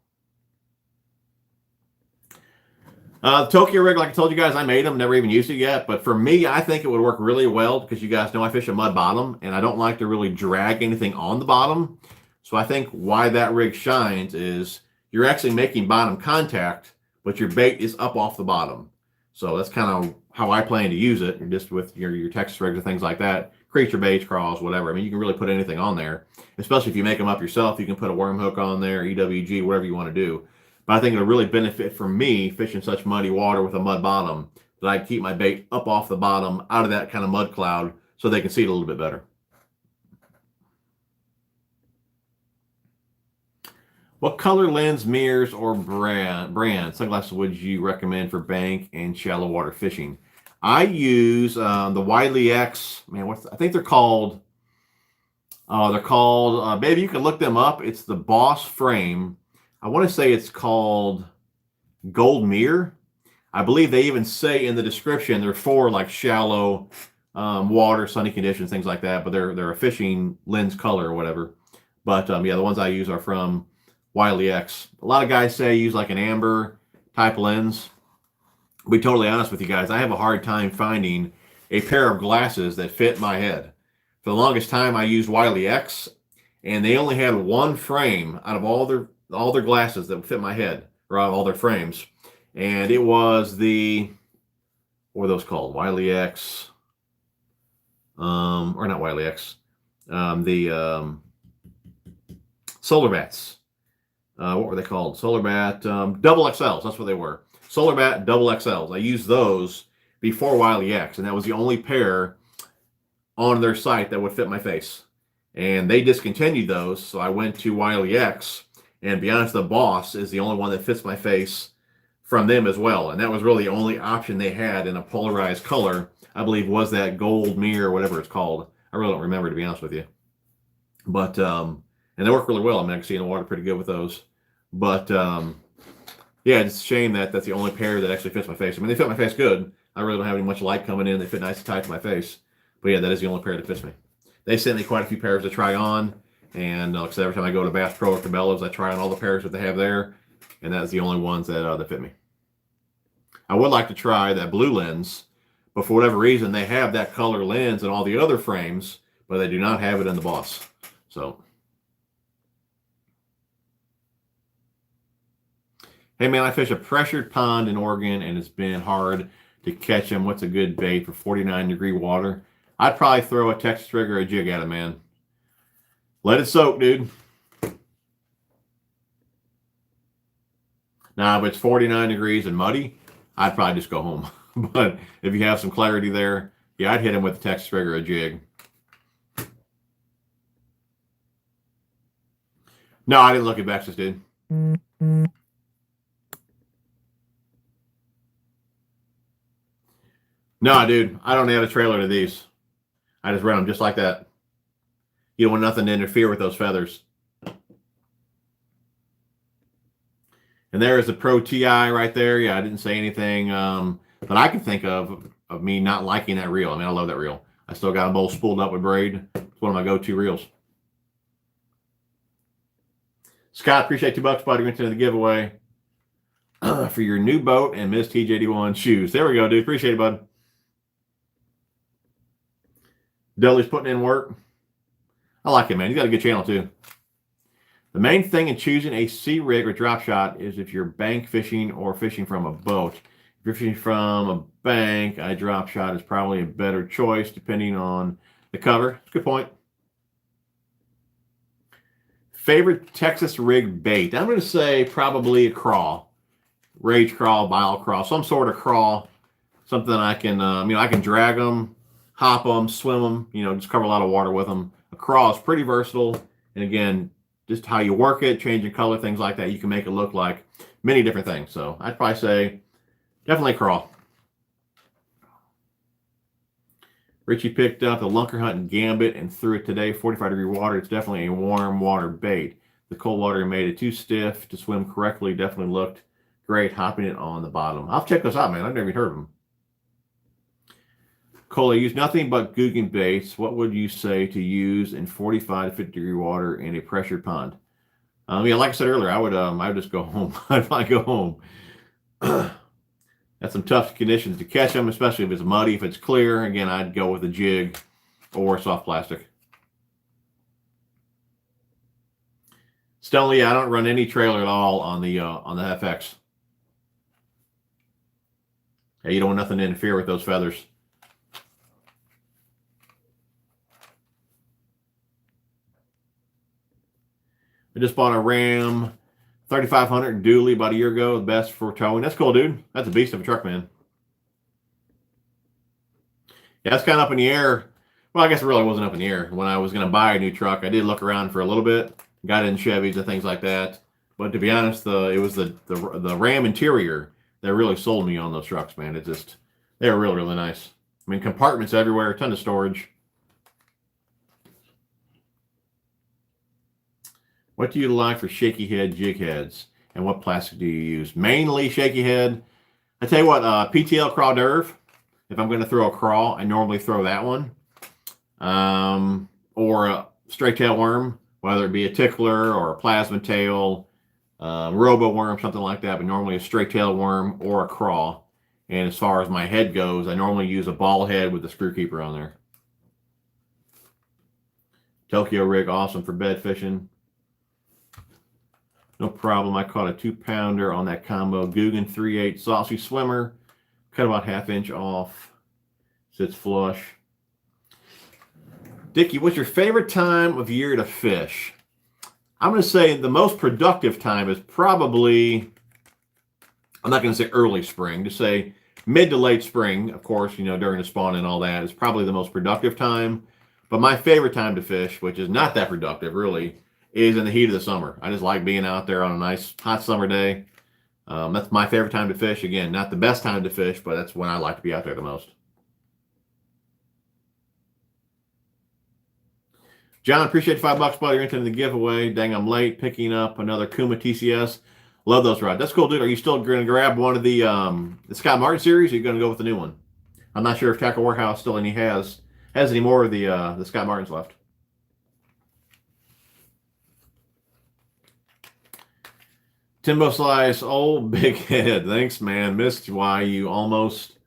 The Tokyo rig, like I told you guys, I made them, never even used it yet. But for me, I think it would work really well because you guys know I fish a mud bottom, and I don't like to really drag anything on the bottom. So I think why that rig shines is you're actually making bottom contact, but your bait is up off the bottom. So that's kind of how I plan to use it, just with your Texas rigs and things like that. Creature baits, crawls, whatever. I mean, you can really put anything on there, especially if you make them up yourself. You can put a worm hook on there, EWG, whatever you want to do. But I think it'll really benefit for me fishing such muddy water with a mud bottom that I keep my bait up off the bottom out of that kind of mud cloud so they can see it a little bit better. What color lens, mirrors, or brand sunglasses would you recommend for bank and shallow water fishing? I use the Wiley X. Man, I think they're called. Baby, you can look them up. It's the Boss frame. I want to say it's called Gold Mirror. I believe they even say in the description they're for like shallow water, sunny conditions, things like that. But they're a fishing lens color or whatever. But yeah, the ones I use are from Wiley X. A lot of guys say use like an amber type lens. To be totally honest with you guys, I have a hard time finding a pair of glasses that fit my head. For the longest time, I used Wiley X, and they only had one frame out of all their glasses that would fit my head, or out of all their frames. And it was what are those called? Wiley X, or not Wiley X, the Solar Bats. What were they called? Solar Bat Double XLs. That's what they were. Solar Bat Double XLs. I used those before Wiley X, and that was the only pair on their site that would fit my face. And they discontinued those, so I went to Wiley X. And to be honest, the Boss is the only one that fits my face from them as well. And that was really the only option they had in a polarized color, I believe, was that Gold Mirror, whatever it's called. I really don't remember, to be honest with you. But and they work really well. I mean, I can see in the water pretty good with those. But yeah, it's a shame that that's the only pair that actually fits my face. I mean, they fit my face good. I really don't have any much light coming in. They fit nice and tight to my face. But yeah, that is the only pair that fits me. They sent me quite a few pairs to try on. And like I said, every time I go to Bass Pro or Cabela's, I try on all the pairs that they have there. And that's the only ones that fit me. I would like to try that blue lens. But for whatever reason, they have that color lens in all the other frames. But they do not have it in the Boss. So... Hey man, I fish a pressured pond in Oregon and it's been hard to catch them. What's a good bait for 49-degree water? I'd probably throw a Texas rig or a jig at it, man. Let it soak, dude. Now, if it's 49 degrees and muddy, I'd probably just go home. But if you have some clarity there, yeah, I'd hit him with a Texas rig or a jig. No, I didn't look at Bexus, dude. No, dude, I don't add a trailer to these. I just run them just like that. You don't want nothing to interfere with those feathers. And there is the Pro TI right there. Yeah, I didn't say anything that I can think of me not liking that reel. I mean, I love that reel. I still got them both spooled up with braid. It's one of my go-to reels. Scott, appreciate $2, buddy. You're into the giveaway for your new boat and Miss TJ81 shoes. There we go, dude. Appreciate it, bud. Dudley's putting in work. I like it, man. He's got a good channel, too. The main thing in choosing a sea rig or drop shot is if you're bank fishing or fishing from a boat. If you're fishing from a bank, a drop shot is probably a better choice depending on the cover. Good point. Favorite Texas rig bait? I'm going to say probably a crawl. Rage crawl, bile crawl, some sort of crawl. Something I can, I can drag them, hop them, swim them, just cover a lot of water with them. A crawl is pretty versatile. And again, just how you work it, changing color, things like that, you can make it look like many different things. So I'd probably say definitely crawl. Richie picked up the Lunker Hunt and Gambit and threw it today. 45-degree water. It's definitely a warm water bait. The cold water made it too stiff to swim correctly. Definitely looked great hopping it on the bottom. I'll check those out, man. I've never even heard of them. Cole, I use nothing but Guggen baits. What would you say to use in 45 to 50 degree water in a pressured pond? Like I said earlier, I would just go home. I'd probably go home. That's some tough conditions to catch them, especially if it's muddy. If it's clear, again, I'd go with a jig or soft plastic. Stonely, I don't run any trailer at all on the FX. Yeah, you don't want nothing to interfere with those feathers. I just bought a Ram 3500 dually about a year ago, the best for towing. That's cool, dude. That's a beast of a truck, man. Yeah, that's kind of up in the air. Well, I guess it really wasn't up in the air. When I was going to buy a new truck, I did look around for a little bit. Got in Chevys and things like that. But to be honest, it was the Ram interior that really sold me on those trucks, man. They were really, really nice. I mean, compartments everywhere, a ton of storage. What do you like for shaky head jig heads? And what plastic do you use? Mainly shaky head. I tell you what, PTL crawl derv. If I'm going to throw a crawl, I normally throw that one. Or a straight tail worm, whether it be a tickler or a plasma tail, robo worm, something like that. But normally a straight tail worm or a crawl. And as far as my head goes, I normally use a ball head with a screw keeper on there. Tokyo rig, awesome for bed fishing. No problem. I caught a 2-pounder on that combo. Guggen 3/8 saucy swimmer. Cut about 1/2 inch off. Sits flush. Dickie, what's your favorite time of year to fish? I'm going to say the most productive time is probably, I'm not going to say early spring, just say mid to late spring. Of course, during the spawn and all that is probably the most productive time. But my favorite time to fish, which is not that productive really, is in the heat of the summer. I just like being out there on a nice hot summer day. That's my favorite time to fish. Again, not the best time to fish, but that's when I like to be out there the most. John, appreciate $5, buddy. You're into the giveaway. Dang, I'm late picking up another Kuma TCS. Love those rods. That's cool, dude. Are you still going to grab one of the Scott Martin series, or are you going to go with the new one? I'm not sure if Tackle Warehouse still has any more of the Scott Martins left. Timbo Slice, big head. Thanks, man. Missed why you almost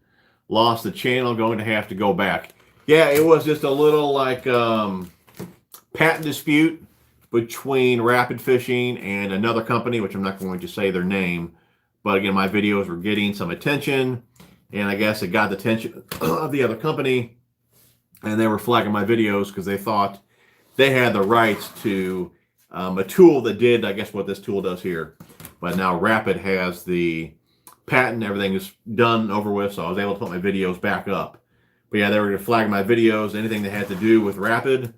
lost the channel. Going to have to go back. Yeah, it was just a little like patent dispute between Rapid Fishing and another company, which I'm not going to say their name. But again, my videos were getting some attention, and I guess it got the attention of the other company, and they were flagging my videos because they thought they had the rights to a tool that did, I guess, what this tool does here. But now Rapid has the patent, everything is done, over with, so I was able to put my videos back up. But yeah, they were going to flag my videos, anything that had to do with Rapid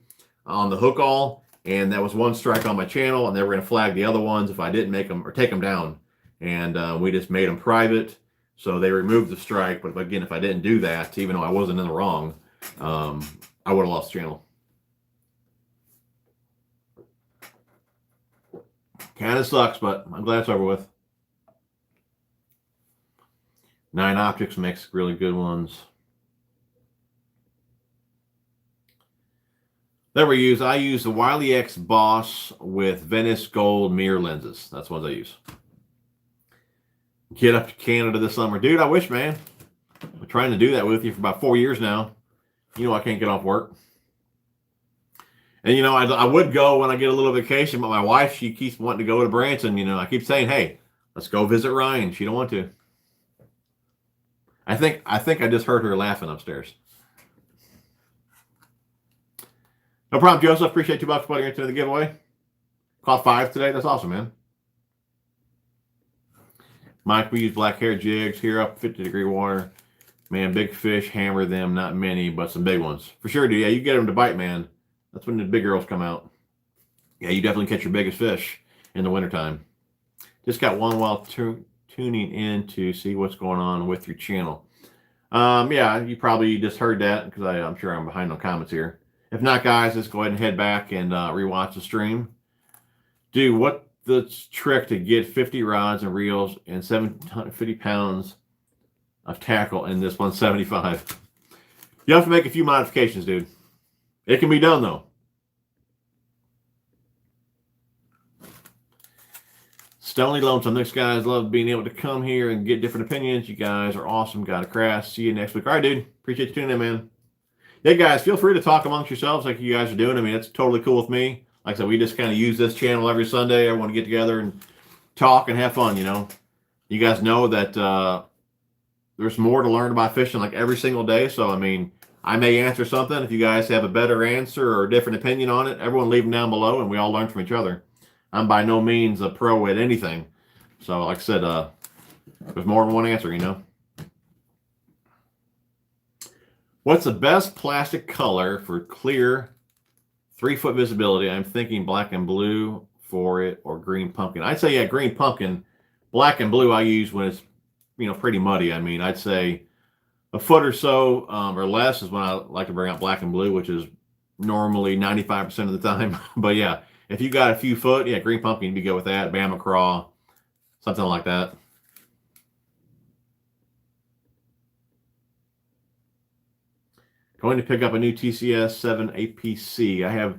on the hook all, and that was one strike on my channel, and they were going to flag the other ones if I didn't make them or take them down. And we just made them private, so they removed the strike. But again, if I didn't do that, even though I wasn't in the wrong, I would have lost the channel. Kind of sucks, but I'm glad it's over with. 9 Optics makes really good ones. That I use the Wiley X Boss with Venice Gold mirror lenses. That's what I use. Get up to Canada this summer. Dude, I wish, man. I'm trying to do that with you for about 4 years now. You know I can't get off work. And, you know, I would go when I get a little vacation, but my wife, she keeps wanting to go to Branson. You know, I keep saying, hey, let's go visit Ryan. She don't want to. I think I just heard her laughing upstairs. No problem, Joseph. Appreciate $2 putting into the giveaway. Caught 5 today. That's awesome, man. Mike, we use black hair jigs here up 50-degree water. Man, big fish, hammer them. Not many, but some big ones. For sure, dude. Yeah, you get them to bite, man. That's when the big girls come out. Yeah, you definitely catch your biggest fish in the wintertime. Just got one while tuning in to see what's going on with your channel. Yeah, you probably just heard that because I'm sure I'm behind on comments here. If not, guys, let's go ahead and head back and rewatch the stream. Dude, what the trick to get 50 rods and reels and 750 pounds of tackle in this 175? You have to make a few modifications, dude. It can be done, though. Stony Lonesome. Thanks, guys. Love being able to come here and get different opinions. You guys are awesome. Got a crash. See you next week. All right, dude. Appreciate you tuning in, man. Yeah, guys, feel free to talk amongst yourselves like you guys are doing. I mean, it's totally cool with me. Like I said, we just kind of use this channel every Sunday. Everyone to get together and talk and have fun, you know. You guys know that there's more to learn about fishing like every single day. So, I mean, I may answer something. If you guys have a better answer or a different opinion on it, everyone leave them down below and we all learn from each other. I'm by no means a pro at anything. So, like I said, there's more than one answer, you know. What's the best plastic color for clear 3-foot visibility? I'm thinking black and blue for it or green pumpkin. I'd say, yeah, green pumpkin. Black and blue I use when it's, you know, pretty muddy. I mean, I'd say a foot or so or less is when I like to bring out black and blue, which is normally 95% of the time. But yeah, if you got a few foot, yeah, green pumpkin, you'd be good with that. Bama craw, something like that. Going to pick up a new TCS 7 APC. I have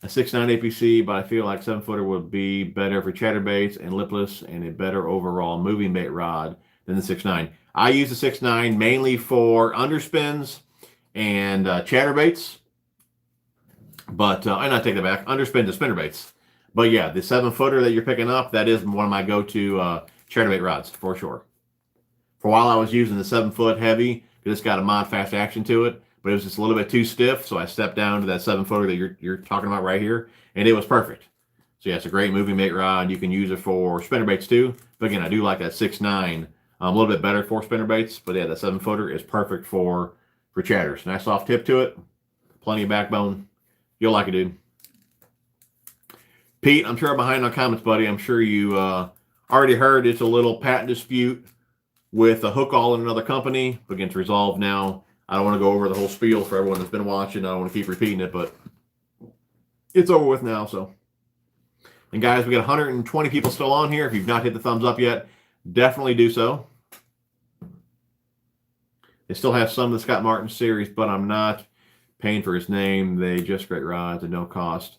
a 6.9 APC, but I feel like 7-footer would be better for chatterbaits and lipless and a better overall moving bait rod than the 6.9. I use the 6.9 mainly for underspins and chatterbaits. But I not take that back. Underspin to spinnerbaits. But yeah, the 7-footer that you're picking up, that is one of my go-to chatterbait rods for sure. For a while I was using the 7-foot heavy because it's got a mod fast action to it. But it was just a little bit too stiff, so I stepped down to that 7-footer that you're talking about right here, and it was perfect. So yeah, it's a great moving bait rod. You can use it for spinnerbaits too. But again, I do like that 6.9 a little bit better for spinnerbaits. But yeah, that 7-footer is perfect for chatters. Nice soft tip to it, plenty of backbone. You'll like it, dude. Pete, I'm sure I'm behind on comments, buddy. I'm sure you already heard it's a little patent dispute with a hook all in another company. But again, it's resolved now. I don't want to go over the whole spiel for everyone that's been watching. I don't want to keep repeating it, but it's over with now. So, and guys, we got 120 people still on here. If you've not hit the thumbs up yet, definitely do so. They still have some of the Scott Martin series, but I'm not paying for his name. They just great rods at no cost.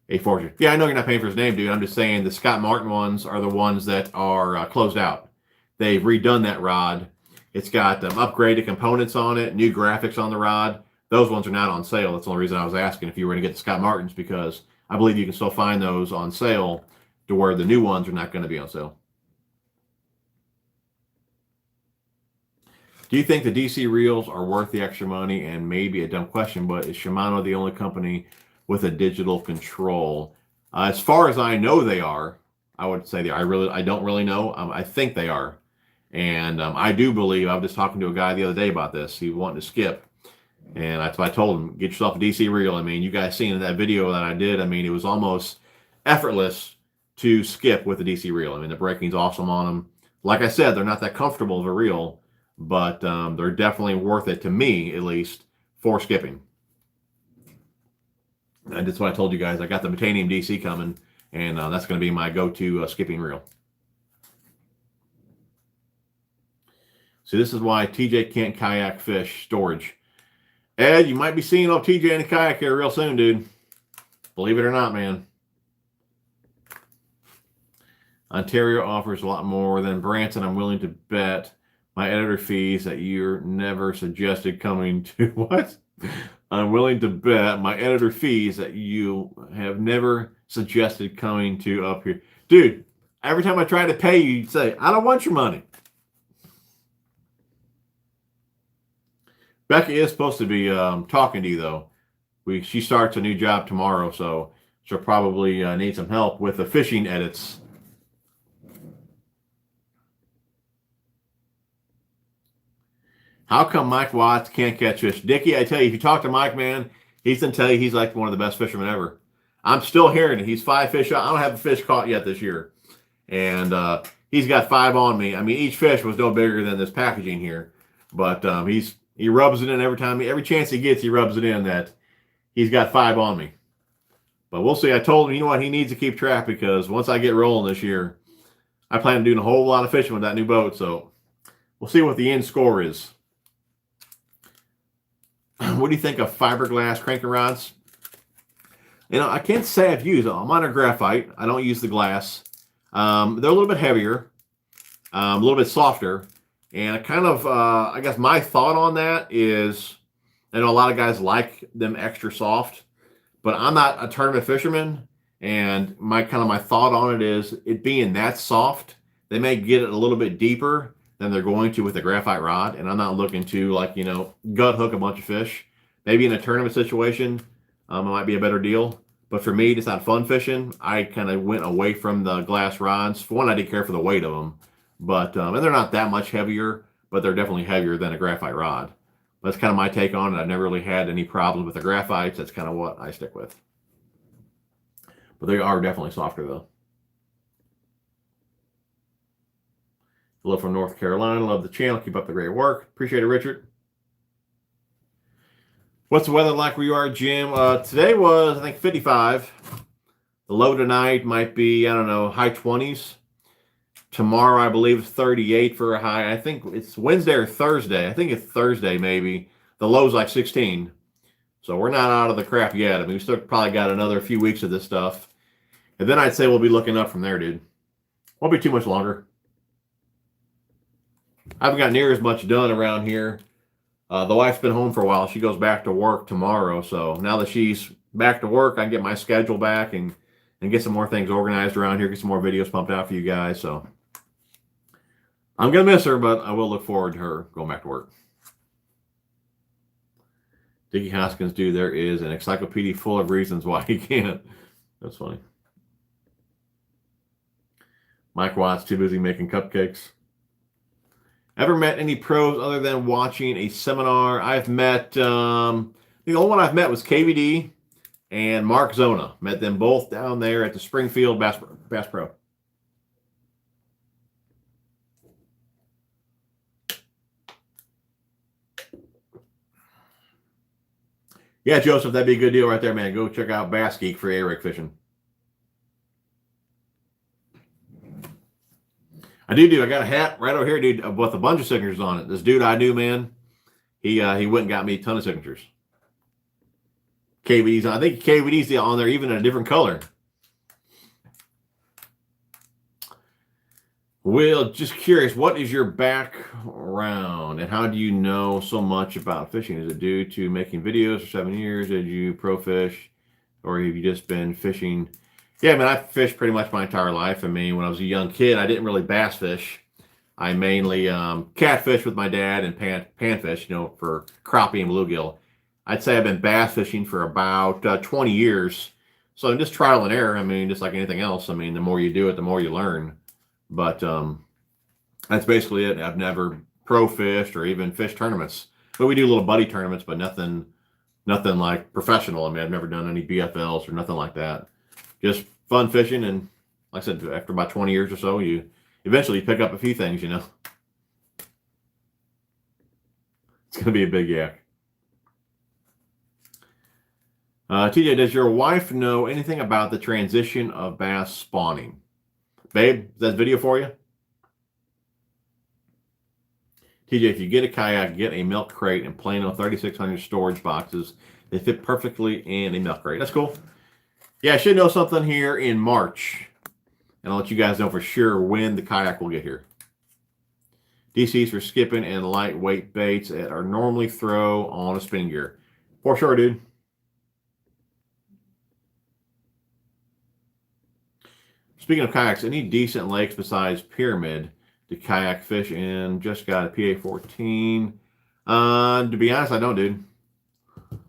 A fortune. Yeah, I know you're not paying for his name, dude. I'm just saying the Scott Martin ones are the ones that are closed out. They've redone that rod. It's got upgraded components on it, new graphics on the rod. Those ones are not on sale. That's the only reason I was asking if you were going to get the Scott Martins, because I believe you can still find those on sale to where the new ones are not going to be on sale. Do you think the DC reels are worth the extra money? And maybe a dumb question, but is Shimano the only company with a digital control? As far as I know, they are. I would say I don't really know. I think they are. And I do believe, I was just talking to a guy the other day about this. He wanted to skip. And that's why I told him, get yourself a DC reel. I mean, you guys seen in that video that I did, I mean, it was almost effortless to skip with the DC reel. I mean, the braking's awesome on them. Like I said, they're not that comfortable of a reel, but they're definitely worth it, to me at least, for skipping. And that's why I told you guys I got the Titanium DC coming, and that's going to be my go-to skipping reel. See, this is why TJ can't kayak fish storage. Ed, you might be seeing old TJ in a kayak here real soon, dude. Believe it or not, man. Ontario offers a lot more than Branson. I'm willing to bet my editor fees that you're never suggested coming to what? I'm willing to bet my editor fees that you have never suggested coming to up here. Dude, every time I try to pay you, you say, I don't want your money. Becky is supposed to be talking to you, though. She starts a new job tomorrow, so she'll probably need some help with the fishing edits. How come Mike Watts can't catch fish? Dickie, I tell you, if you talk to Mike, man, he's going to tell you he's like one of the best fishermen ever. I'm still hearing it. He's 5 fish out. I don't have a fish caught yet this year. And he's got 5 on me. I mean, each fish was no bigger than this packaging here. But he rubs it in every chance he gets, he rubs it in that he's got 5 on me. But we'll see. I told him, you know what, he needs to keep track, because once I get rolling this year, I plan on doing a whole lot of fishing with that new boat. So we'll see what the end score is. What do you think of fiberglass cranking rods? You know, I can't say I've used them. I'm on a graphite. I don't use the glass. They're a little bit heavier, a little bit softer. And I kind of, I guess my thought on that is, I know a lot of guys like them extra soft, but I'm not a tournament fisherman. And my thought on it is, it being that soft, they may get it a little bit deeper than they're going to with a graphite rod. And I'm not looking to, like, you know, gut hook a bunch of fish. Maybe in a tournament situation, it might be a better deal. But for me, just on fun fishing, I kind of went away from the glass rods. For one, I didn't care for the weight of them. But and they're not that much heavier, but they're definitely heavier than a graphite rod. That's kind of my take on it. I've never really had any problems with the graphites. That's kind of what I stick with. But they are definitely softer, though. Hello from North Carolina. Love the channel. Keep up the great work. Appreciate it, Richard. What's the weather like where you are, Jim? Today was, I think, 55. The low tonight might be, I don't know, high 20s. Tomorrow, I believe, is 38 for a high. I think it's Wednesday or Thursday. I think it's Thursday, maybe. The low's like 16. So we're not out of the crap yet. I mean, we still probably got another few weeks of this stuff. And then I'd say we'll be looking up from there, dude. Won't be too much longer. I haven't got near as much done around here. The wife's been home for a while. She goes back to work tomorrow. So now that she's back to work, I can get my schedule back and get some more things organized around here, get some more videos pumped out for you guys. So I'm going to miss her, but I will look forward to her going back to work. Dickie Hoskins, dude, there is an encyclopedia full of reasons why he can't. That's funny. Mike Watts, too busy making cupcakes. Ever met any pros other than watching a seminar? I've met, the only one I've met was KVD and Mark Zona. Met them both down there at the Springfield Bass Pro. Yeah, Joseph, that'd be a good deal right there, man. Go check out Bass Geek for A-rig fishing. I do. I got a hat right over here, dude, with a bunch of signatures on it. This dude I knew, man, he went and got me a ton of signatures. KVD's on. I think KVD's on there, even in a different color. Will, just curious, what is your background and how do you know so much about fishing? Is it due to making videos for 7 years? Did you pro fish, or have you just been fishing? Yeah, I mean, I fished pretty much my entire life. I mean, when I was a young kid, I didn't really bass fish. I mainly catfish with my dad and panfish, you know, for crappie and bluegill. I'd say I've been bass fishing for about 20 years. So just trial and error. I mean, just like anything else. I mean, the more you do it, the more you learn. But that's basically it. I've never pro fished or even fished tournaments. But we do little buddy tournaments, but nothing like professional. I mean, I've never done any BFLs or nothing like that. Just fun fishing, and like I said, after about 20 years or so, you eventually pick up a few things, you know. It's going to be a big yak. TJ, does your wife know anything about the transition of bass spawning? Babe, is that video for you? TJ, if you get a kayak, get a milk crate and Plano 3600 storage boxes. They fit perfectly in a milk crate. That's cool. Yeah, I should know something here in March. And I'll let you guys know for sure when the kayak will get here. DCs for skipping and lightweight baits that are normally throw on a spinning gear. For sure, dude. Speaking of kayaks, any decent lakes besides Pyramid to kayak fish in? Just got a PA-14. To be honest, I don't, dude.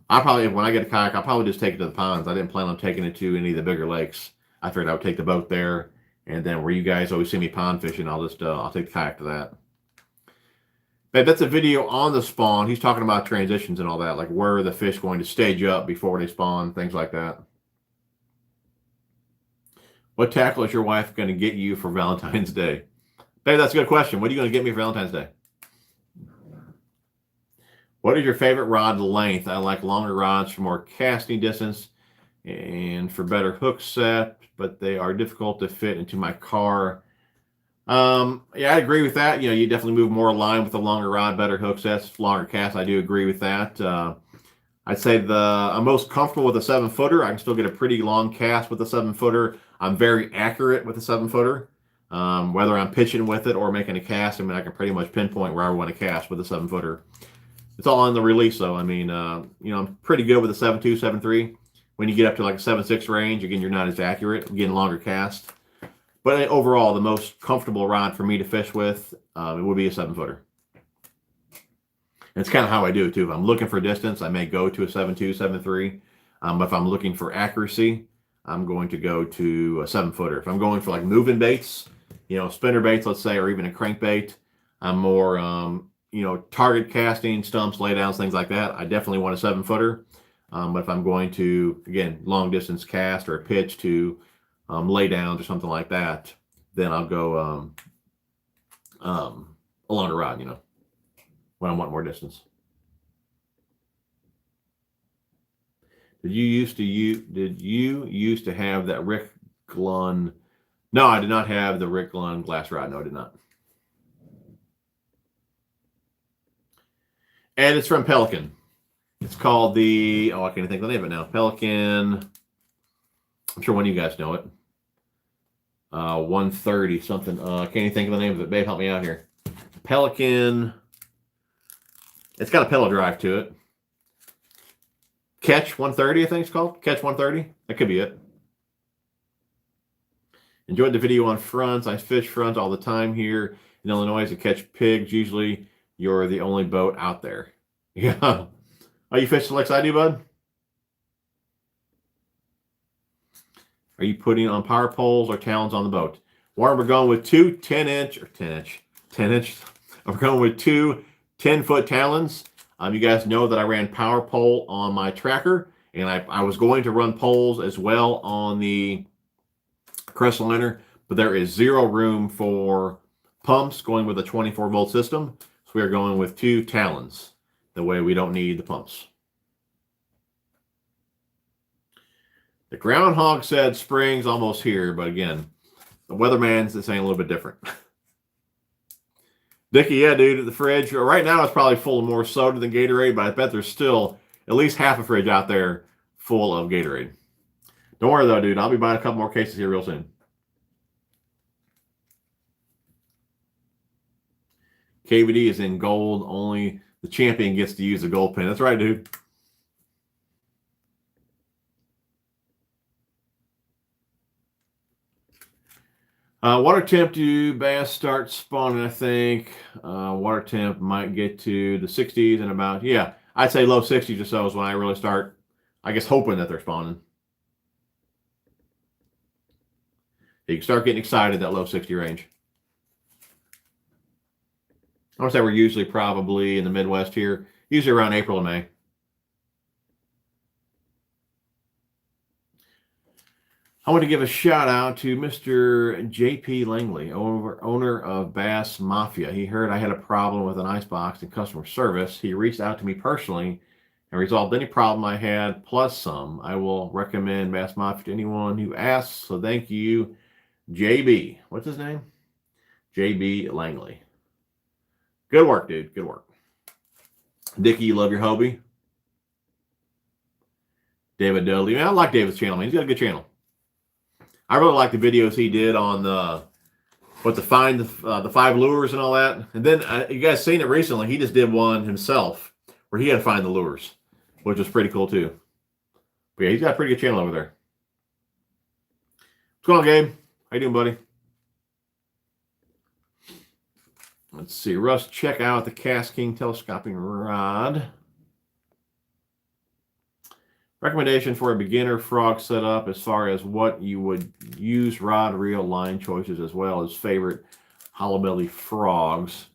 When I get a kayak, I'll probably just take it to the ponds. I didn't plan on taking it to any of the bigger lakes. I figured I would take the boat there, and then where you guys always see me pond fishing, I'll take the kayak to that. But that's a video on the spawn. He's talking about transitions and all that, like where are the fish going to stage up before they spawn, things like that. What tackle is your wife going to get you for Valentine's Day? Babe, that's a good question. What are you going to get me for Valentine's Day? What is your favorite rod length? I like longer rods for more casting distance and for better hook set, but they are difficult to fit into my car. Yeah, I agree with that. You know, you definitely move more line with a longer rod, better hook sets, longer cast. I do agree with that. I'd say I'm most comfortable with a 7-footer. I can still get a pretty long cast with a 7-footer. I'm very accurate with a 7-footer. Whether I'm pitching with it or making a cast, I mean, I can pretty much pinpoint where I want to cast with a 7-footer. It's all on the release, though. I mean, you know, I'm pretty good with a 7.2, 7.3. When you get up to like a 7.6 range, again, you're not as accurate. You're getting longer cast. But overall, the most comfortable rod for me to fish with, it would be a 7-footer. And it's kind of how I do it, too. If I'm looking for distance, I may go to a 7.2, 7.3. But if I'm looking for accuracy, I'm going to go to a 7-footer. If I'm going for like moving baits, you know, spinner baits, let's say, or even a crankbait, I'm more, you know, target casting, stumps, laydowns, things like that. I definitely want a 7-footer. But if I'm going to, again, long distance cast or a pitch to laydowns or something like that, then I'll go a longer rod, you know, when I want more distance. Did you used to have that Rick Glunn? No, I did not have the Rick Glunn glass rod. No, I did not. And it's from Pelican. It's called the, I can't think of the name of it now. Pelican. I'm sure one of you guys know it. 130 something. I can't even think of the name of it. Babe, help me out here. Pelican. It's got a pedal drive to it. Catch 130, I think it's called. Catch 130. That could be it. Enjoyed the video on fronts. I fish fronts all the time here in Illinois to catch pigs. Usually you're the only boat out there. Yeah. Are you fishing like I do, bud? Are you putting on power poles or talons on the boat? Warren, we're going with two 10-inch. We're going with two 10-foot talons. You guys know that I ran power pole on my tracker, and I was going to run poles as well on the Crestliner, but there is zero room for pumps going with a 24-volt system, so we are going with two talons. The way we don't need the pumps. The groundhog said spring's almost here, but again, the weatherman's saying a little bit different. Dickie, yeah, dude, the fridge, right now it's probably full of more soda than Gatorade, but I bet there's still at least half a fridge out there full of Gatorade. Don't worry, though, dude. I'll be buying a couple more cases here real soon. KVD is in gold. Only the champion gets to use the gold pin. That's right, dude. Water temp do bass start spawning, I think. Water temp might get to the 60s and about, yeah, I'd say low 60s or so is when I really start, I guess, hoping that they're spawning. You can start getting excited, that low 60 range. I want to say we're usually probably in the Midwest here. Usually around April and May. I want to give a shout out to Mr. J.P. Langley, owner of Bass Mafia. He heard I had a problem with an icebox in customer service. He reached out to me personally and resolved any problem I had, plus some. I will recommend Bass Mafia to anyone who asks. So thank you, JB. What's his name? JB Langley. Good work, dude. Good work. Dickie, you love your Hobie. David Dudley. Man, I like David's channel, man. He's got a good channel. I really like the videos he did on the find the 5 lures and all that. And then you guys seen it recently. He just did one himself where he had to find the lures, which was pretty cool too. But yeah, he's got a pretty good channel over there. What's going on, Gabe? How you doing, buddy? Let's see. Russ, check out the Cast King telescoping rod. Recommendation for a beginner frog setup as far as what you would use, rod, reel, line choices, as well as favorite hollow belly frogs.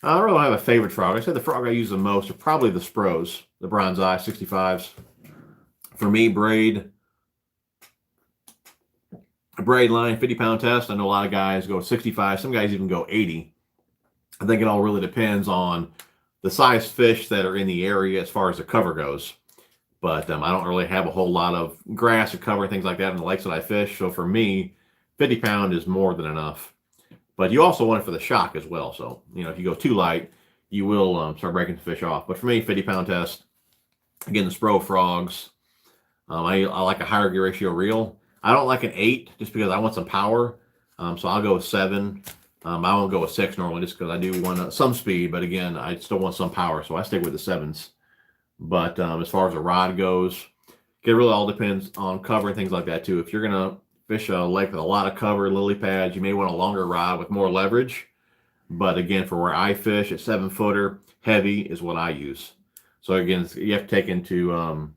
I don't really have a favorite frog. I said the frog I use the most are probably the Spros, the Bronze Eye 65s. For me, braid line, 50-pound test. I know a lot of guys go 65. Some guys even go 80. I think it all really depends on the size fish that are in the area as far as the cover goes. But I don't really have a whole lot of grass or cover and things like that in the lakes that I fish. So for me, 50-pound is more than enough. But you also want it for the shock as well. So, you know, if you go too light, you will start breaking the fish off. But for me, 50-pound test. Again, the Spro frogs. I like a higher gear ratio reel. I don't like an 8 just because I want some power. So I'll go with 7. I won't go with 6 normally just because I do want some speed. But again, I still want some power. So I stick with the 7s. But as far as a rod goes, it really all depends on cover and things like that too. If you're going to fish a lake with a lot of cover, lily pads, you may want a longer rod with more leverage. But again, for where I fish, a 7-footer heavy is what I use. So again, you have to take into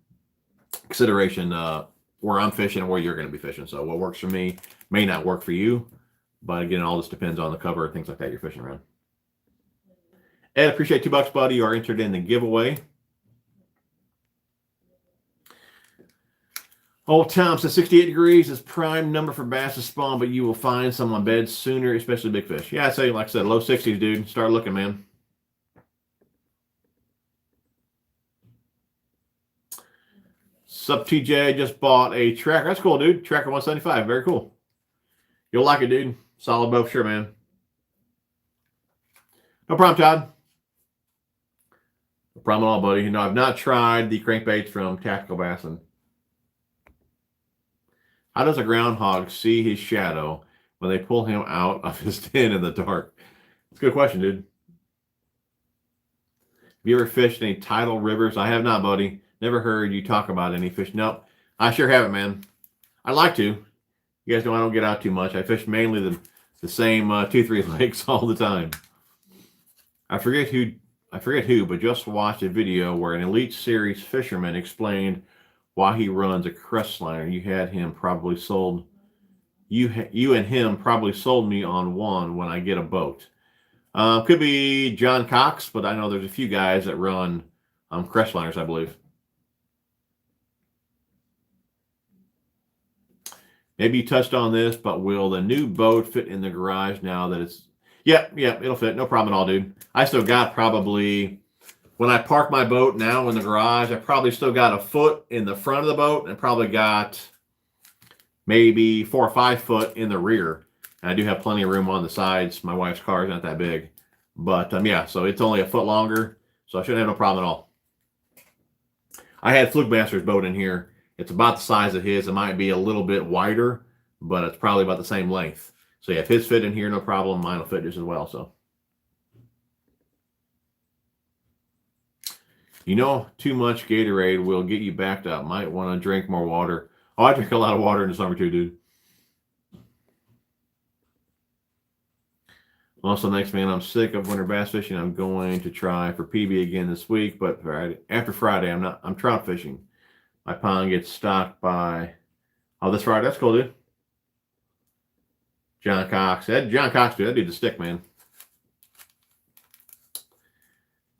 consideration where I'm fishing and where you're going to be fishing. So what works for me may not work for you. But again, all this depends on the cover and things like that you're fishing around. Ed, appreciate $2, buddy. You are entered in the giveaway. Old Tom says 68 degrees is prime number for bass to spawn, but you will find some on beds sooner, especially big fish. Yeah, I say, like I said, low 60s, dude. Start looking, man. Sup, TJ, just bought a tracker. That's cool, dude. Tracker 175. Very cool. You'll like it, dude. Solid bow, sure, man. No problem, Todd. No problem at all, buddy. You know, I've not tried the crankbaits from Tactical Bassin. How does a groundhog see his shadow when they pull him out of his den in the dark? It's a good question, dude. Have you ever fished any tidal rivers? I have not, buddy. Never heard you talk about any fish. Nope. I sure haven't, man. I'd like to. You guys know I don't get out too much. I fish mainly the same 2-3 lakes all the time. I forget who, but just watched a video where an Elite Series fisherman explained why he runs a Crestliner. You and him probably sold me on one when I get a boat. Could be John Cox, but I know there's a few guys that run Crestliners, I believe. Maybe you touched on this, but will the new boat fit in the garage now that it's... Yep, it'll fit. No problem at all, dude. I still got probably... When I park my boat now in the garage, I probably still got a foot in the front of the boat and probably got maybe 4 or 5 foot in the rear. And I do have plenty of room on the sides. My wife's car is not that big. But, yeah, so it's only a foot longer. So I shouldn't have no problem at all. I had Fluke Master's boat in here. It's about the size of his. It might be a little bit wider, but it's probably about the same length. So, yeah, if his fit in here, no problem. Mine will fit just as well, so. You know, too much Gatorade will get you backed up. Might want to drink more water. Oh, I drink a lot of water in the summer too, dude. Also, next, man, I'm sick of winter bass fishing. I'm going to try for PB again this week, but after Friday, I'm trout fishing. My pond gets stocked by... Oh, this Friday? That's cool, dude. John Cox. John Cox, dude. That dude's a stick, man.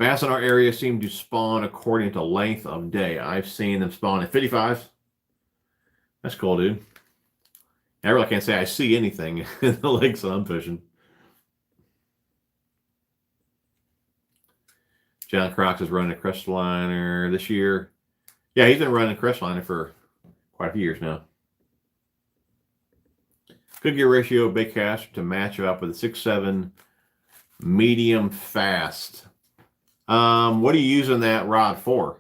Bass in our area seem to spawn according to length of day. I've seen them spawn at 55. That's cool, dude. I really can't say I see anything in the lakes that I'm fishing. John Crocs is running a Crestliner this year. Yeah, he's been running a Crestliner for quite a few years now. Good gear ratio, big cast to match up with a 6'7" medium fast. What are you using that rod for?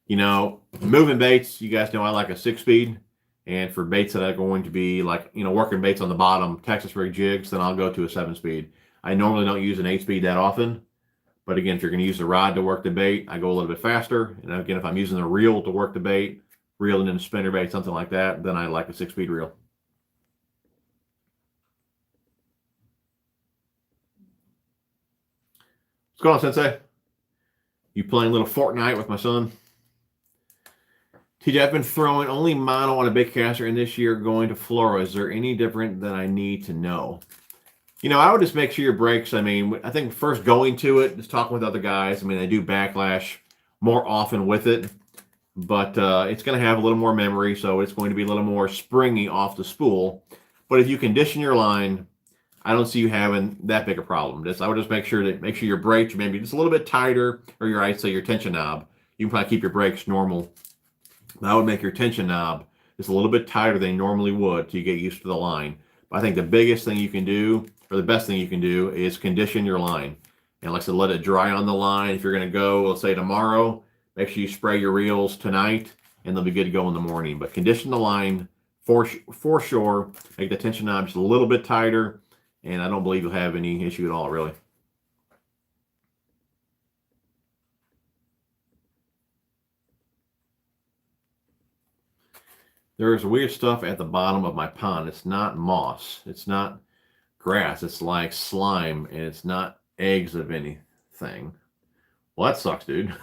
You know, moving baits, you guys know I like a 6-speed. And for baits that are going to be like, you know, working baits on the bottom, Texas rig jigs, then I'll go to a 7-speed. I normally don't use an 8-speed that often. But again, if you're going to use the rod to work the bait, I go a little bit faster. And again, if I'm using the reel to work the bait, reeling in a spinner bait, something like that, then I like a 6-speed reel. What's going on, Sensei? You playing a little Fortnite with my son? TJ, I've been throwing only mono on a big caster, and this year going to fluoro. Is there any different that I need to know? You know, I would just make sure your brakes, I mean, I think first going to it, just talking with other guys. I mean, they do backlash more often with it, but it's going to have a little more memory, so it's going to be a little more springy off the spool. But if you condition your line, I don't see you having that big a problem. I would just make sure your brakes are maybe just a little bit tighter, or I'd say your tension knob. You can probably keep your brakes normal. I would make your tension knob just a little bit tighter than you normally would till you get used to the line. But I think the biggest thing you can do, or the best thing you can do, is condition your line. And like I said, let it dry on the line. If you're going to go, let's say tomorrow, make sure you spray your reels tonight, and they'll be good to go in the morning. But condition the line for sure. Make the tension knob just a little bit tighter, and I don't believe you'll have any issue at all, really. There's weird stuff at the bottom of my pond. It's not moss. It's not grass. It's like slime, and it's not eggs of anything. Well, that sucks, dude.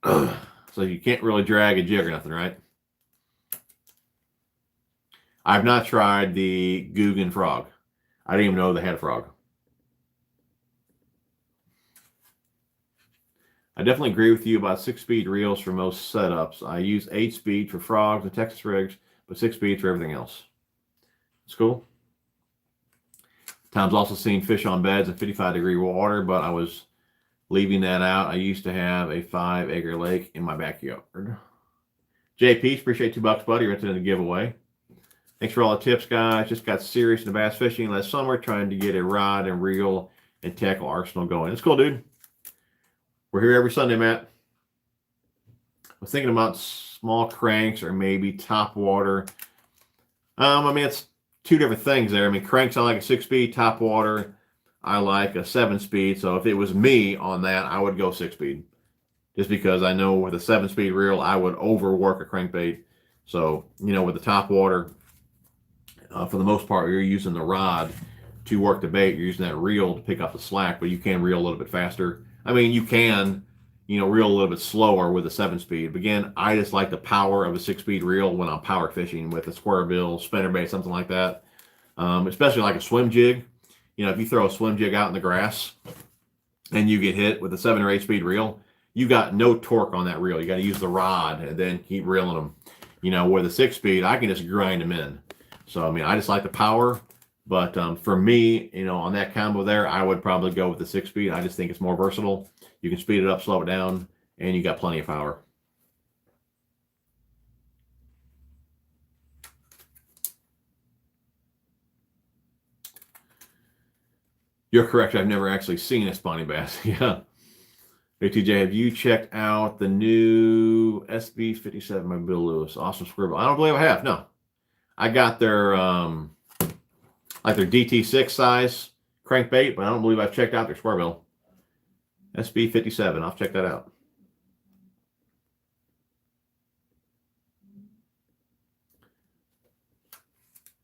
So you can't really drag a jig or nothing, right? I've not tried the Guggen frog. I didn't even know they had a frog. I definitely agree with you about 6-speed reels for most setups. I use 8-speed for frogs and Texas rigs, but 6-speed for everything else. It's cool. Tom's also seen fish on beds in 55-degree water, but I was leaving that out. I used to have a 5-acre lake in my backyard. JP, appreciate $2, buddy. You're into the giveaway. Thanks for all the tips, guys. Just got serious into bass fishing last summer, trying to get a rod and reel and tackle arsenal going. It's cool, dude. We're here every Sunday, Matt. I was thinking about small cranks or maybe top water. I mean, it's two different things there. I mean, cranks, I like a 6-speed. Top water, I like a 7-speed. So if it was me on that, I would go 6-speed. Just because I know with a 7-speed reel, I would overwork a crankbait. So, you know, with the top water, for the most part, you're using the rod to work the bait. You're using that reel to pick up the slack, but you can reel a little bit faster. I mean, you can, you know, reel a little bit slower with a 7-speed. But again, I just like the power of a 6-speed reel when I'm power fishing with a square bill, spinnerbait, something like that. Especially like a swim jig. You know, if you throw a swim jig out in the grass and you get hit with a 7 or 8-speed reel, you got no torque on that reel. You got to use the rod and then keep reeling them. You know, with a 6-speed, I can just grind them in. So, I mean, I just like the power. But for me, you know, on that combo there, I would probably go with the 6-speed. I just think it's more versatile. You can speed it up, slow it down, and you got plenty of power. You're correct. I've never actually seen a spawning bass. Yeah. Hey, TJ, have you checked out the new SB57 by Bill Lewis? Awesome squirrel. I don't believe I have. No. I got their like their DT6 size crankbait, but I don't believe I've checked out their square bill. SB57, I'll check that out.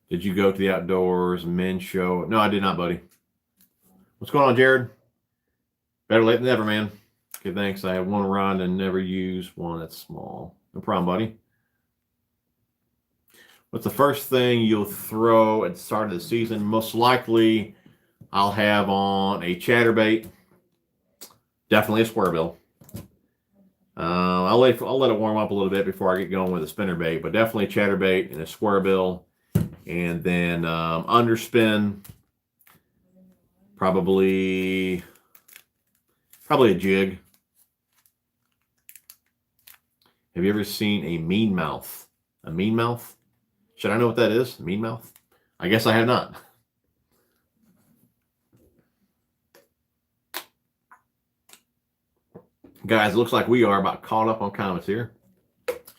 Did you go to the Outdoors Men's Show? No, I did not, buddy. What's going on, Jared? Better late than never, man. Okay, thanks. I have one rod and never use one that's small. No problem, buddy. What's the first thing you'll throw at the start of the season? Most likely I'll have on a chatterbait, definitely a square bill. I'll let it warm up a little bit before I get going with a spinnerbait, but definitely a chatterbait and a square bill, and then underspin, probably a jig. Have you ever seen a mean mouth? A mean mouth? Should I know what that is? A mean mouth? I guess I have not. Guys, it looks like we are about caught up on comments here.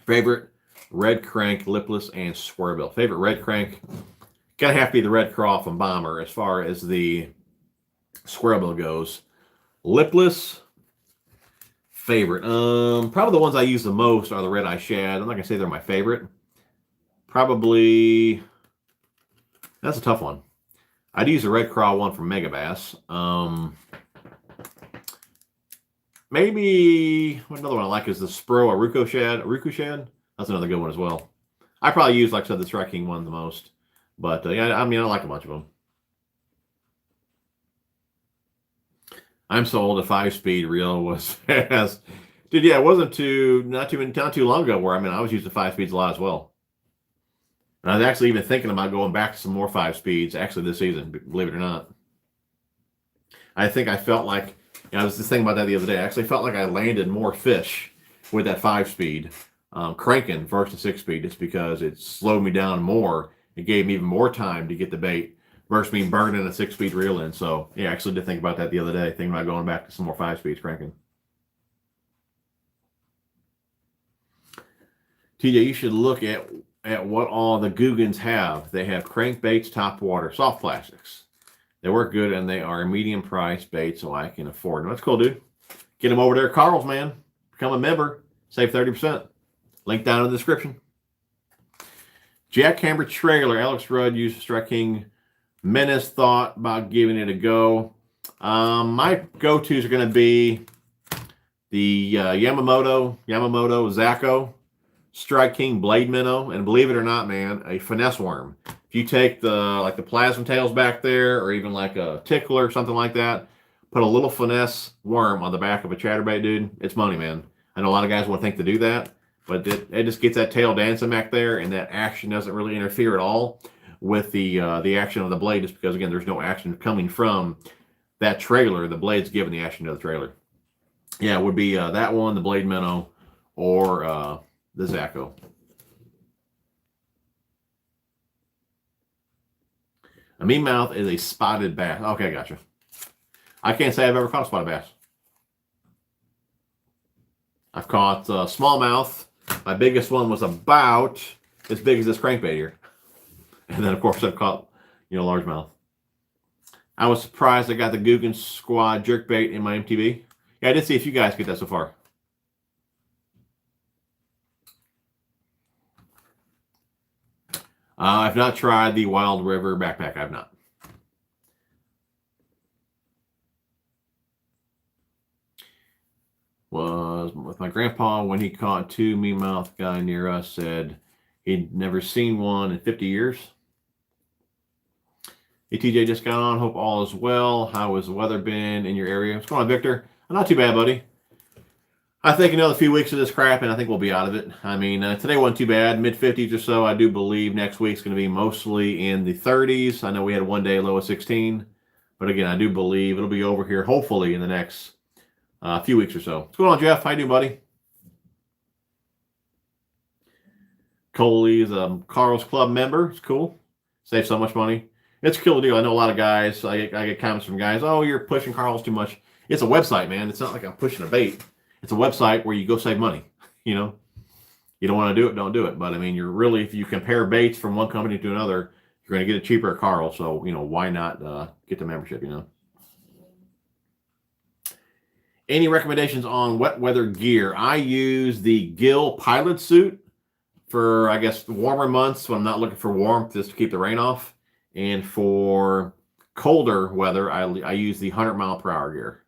Favorite red crank, lipless, and square bill. Favorite red crank, gonna have to be the Red Craw from Bomber as far as the square bill goes. Lipless, favorite. Probably the ones I use the most are the Red Eye Shad. I'm not gonna say they're my favorite. Probably, that's a tough one. I'd use the Red Craw one from Megabass. Maybe another one I like is the Spro Aruku Shad. That's another good one as well. I probably use, like I said, the Strike King one the most. But yeah, I mean, I like a bunch of them. I'm sold. A 5-speed reel was fast. Dude, yeah, it wasn't not too long ago where I was using 5-speeds a lot as well. And I was actually even thinking about going back to some more 5-speeds actually this season, believe it or not. I think I felt like, I was just thinking about that the other day. I actually felt like I landed more fish with that 5-speed cranking versus 6-speed, just because it slowed me down more. It gave me even more time to get the bait versus me burning a 6-speed reel in. So yeah, I actually did think about that the other day, thinking about going back to some more 5-speeds cranking. TJ, you should look at what all the Googans have. They have crankbaits, top water, soft plastics. They work good, and they are a medium price bait, so I can afford them. That's cool, dude. Get them over there at Karl's, man. Become a member. Save 30%. Link down in the description. Jackhammer trailer. Alex Rudd used Strike King Menace. Thought about giving it a go. My go-tos are going to be the Yamamoto Zaco Strike King Blade Minnow, and believe it or not, man, a finesse worm. If you take the plasma tails back there, or even like a tickler or something like that, put a little finesse worm on the back of a chatterbait, dude, it's money, man. I know a lot of guys won't think to do that, but it just gets that tail dancing back there, and that action doesn't really interfere at all with the action of the blade, just because, again, there's no action coming from that trailer. The blade's giving the action to the trailer. Yeah, it would be that one, the Blade Minnow, or the Zaco. A mean mouth is a spotted bass. Okay, gotcha. I can't say I've ever caught a spotted bass. I've caught smallmouth. My biggest one was about as big as this crankbait here. And then, of course, I've caught, largemouth. I was surprised I got the Guggen Squad jerkbait in my MTB. Yeah, I did see if you guys get that so far. I've not tried the Wild River backpack. I've not. Was with my grandpa when he caught 2 mean-mouth. Guy near us said he'd never seen one in 50 years. Hey, TJ just got on. Hope all is well. How has the weather been in your area? What's going on, Victor? Not too bad, buddy. I think another few weeks of this crap, and I think we'll be out of it. I mean, today wasn't too bad, mid-50s or so. I do believe next week's going to be mostly in the 30s. I know we had one day low of 16. But again, I do believe it'll be over here, hopefully, in the next few weeks or so. What's going on, Jeff? How you doing, buddy? Coley's Karl's Club member. It's cool. Save so much money. It's a cool deal. I know a lot of guys. I get comments from guys, oh, you're pushing Karl's too much. It's a website, man. It's not like I'm pushing a bait. It's a website where you go save money. You don't want to do it, don't do it. But I mean, if you compare baits from one company to another, you're going to get it cheaper at Karl. So, why not get the membership, Any recommendations on wet weather gear? I use the Gill pilot suit for, I guess, warmer months when I'm not looking for warmth, just to keep the rain off. And for colder weather, I use the 100-mile-per-hour gear.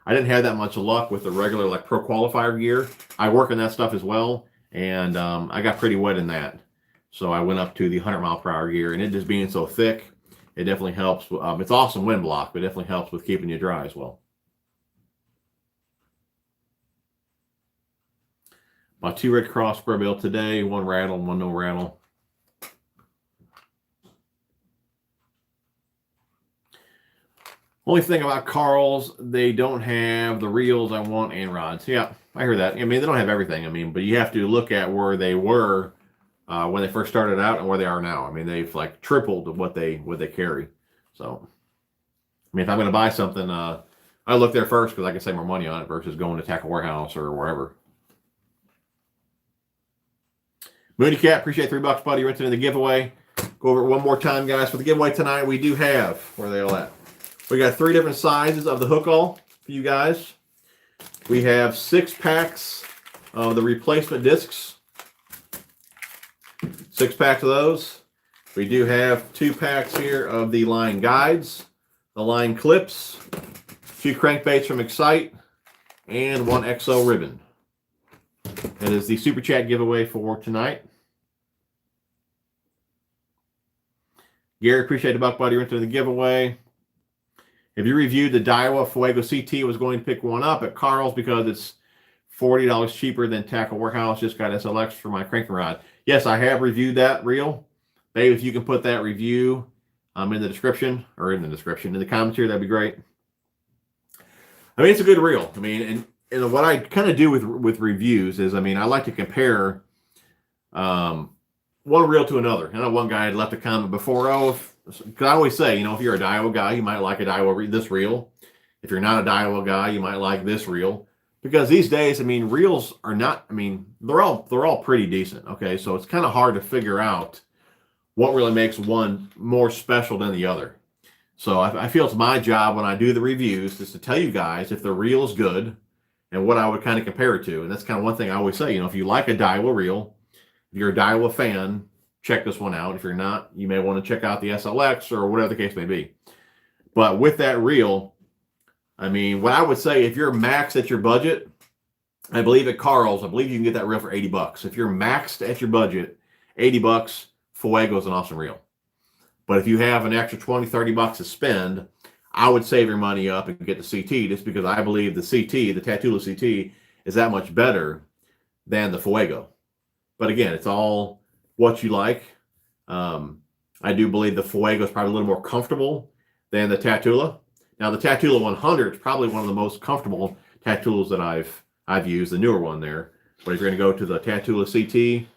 I didn't have that much luck with the regular pro qualifier gear. I work in that stuff as well, and I got pretty wet in that. So I went up to the 100-mile-per-hour gear, and it just being so thick, it definitely helps. It's awesome wind block, but it definitely helps with keeping you dry as well. My 2 Red Cross square bill today, 1 rattle, 1 no rattle. Only thing about Karl's, they don't have the reels I want and rods. Yeah, I hear that. I mean, they don't have everything. I mean, but you have to look at where they were when they first started out and where they are now. I mean, they've like tripled what they carry. So, I mean, if I'm going to buy something, I look there first because I can save more money on it versus going to Tackle Warehouse or wherever. Mooney Cat, appreciate $3, buddy. You're entered in the giveaway. Go over it one more time, guys. For the giveaway tonight, we do have, where are they all at? We got 3 different sizes of the hook all for you guys. We have 6 packs of the replacement discs. 6 packs of those. We do have 2 packs here of the line guides, the line clips, 2 crankbaits from Excite, and 1 XO ribbon. That is the Super Chat giveaway for tonight. Gary, appreciate the $1, buddy. You're into the giveaway. If you reviewed the Daiwa Fuego CT, was going to pick one up at Karl's because it's $40 cheaper than Tackle Warehouse. Just got SLX for my cranking rod. Yes, I have reviewed that reel. Babe, if you can put that review in the description, or in the comments here, that'd be great. I mean, it's a good reel. I mean, and what I kind of do with reviews is, I mean, I like to compare one reel to another. I know one guy had left a comment before, because I always say, you know, if you're a Daiwa guy, you might like a Daiwa this reel. If you're not a Daiwa guy, you might like this reel. Because these days, I mean, reels are not, I mean, they're all pretty decent. Okay, so it's kind of hard to figure out what really makes one more special than the other. So I feel it's my job when I do the reviews is to tell you guys if the reel is good and what I would kind of compare it to. And that's kind of one thing I always say, you know, if you like a Daiwa reel, if you're a Daiwa fan, check this one out. If you're not, you may want to check out the SLX or whatever the case may be. But with that reel, I mean, what I would say, if you're maxed at your budget, I believe at Karl's, I believe you can get that reel for $80. If you're maxed at your budget, $80, Fuego is an awesome reel. But if you have an extra $20, $30 to spend, I would save your money up and get the CT, just because I believe the CT, the Tatula CT, is that much better than the Fuego. But again, it's all what you like. I do believe the Fuego is probably a little more comfortable than the Tatula. Now, the Tatula 100 is probably one of the most comfortable Tatulas that I've used, the newer one there. But if you're going to go to the Tatula CT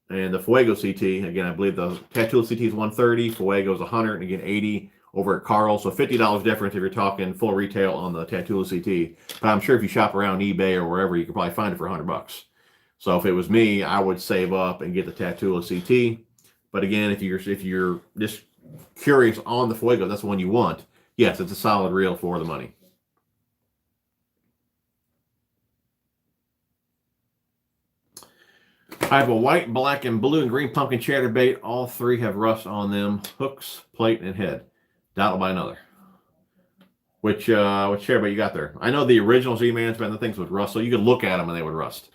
and the Fuego CT, again, I believe the Tatula CT is 130, Fuego is 100, and again, 80 over at Karl. So $50 difference if you're talking full retail on the Tatula CT. But I'm sure if you shop around eBay or wherever, you could probably find it for $100. So if it was me, I would save up and get the Tatula CT. But again, if you're just curious on the Fuego, that's the one you want. Yes, it's a solid reel for the money. I have a white, black, and blue and green pumpkin chatterbait. All 3 have rust on them. Hooks, plate, and head. Doubt I'll buy another. Which chatterbait you got there? I know the original Z-Man's been the things with rust, so you could look at them and they would rust.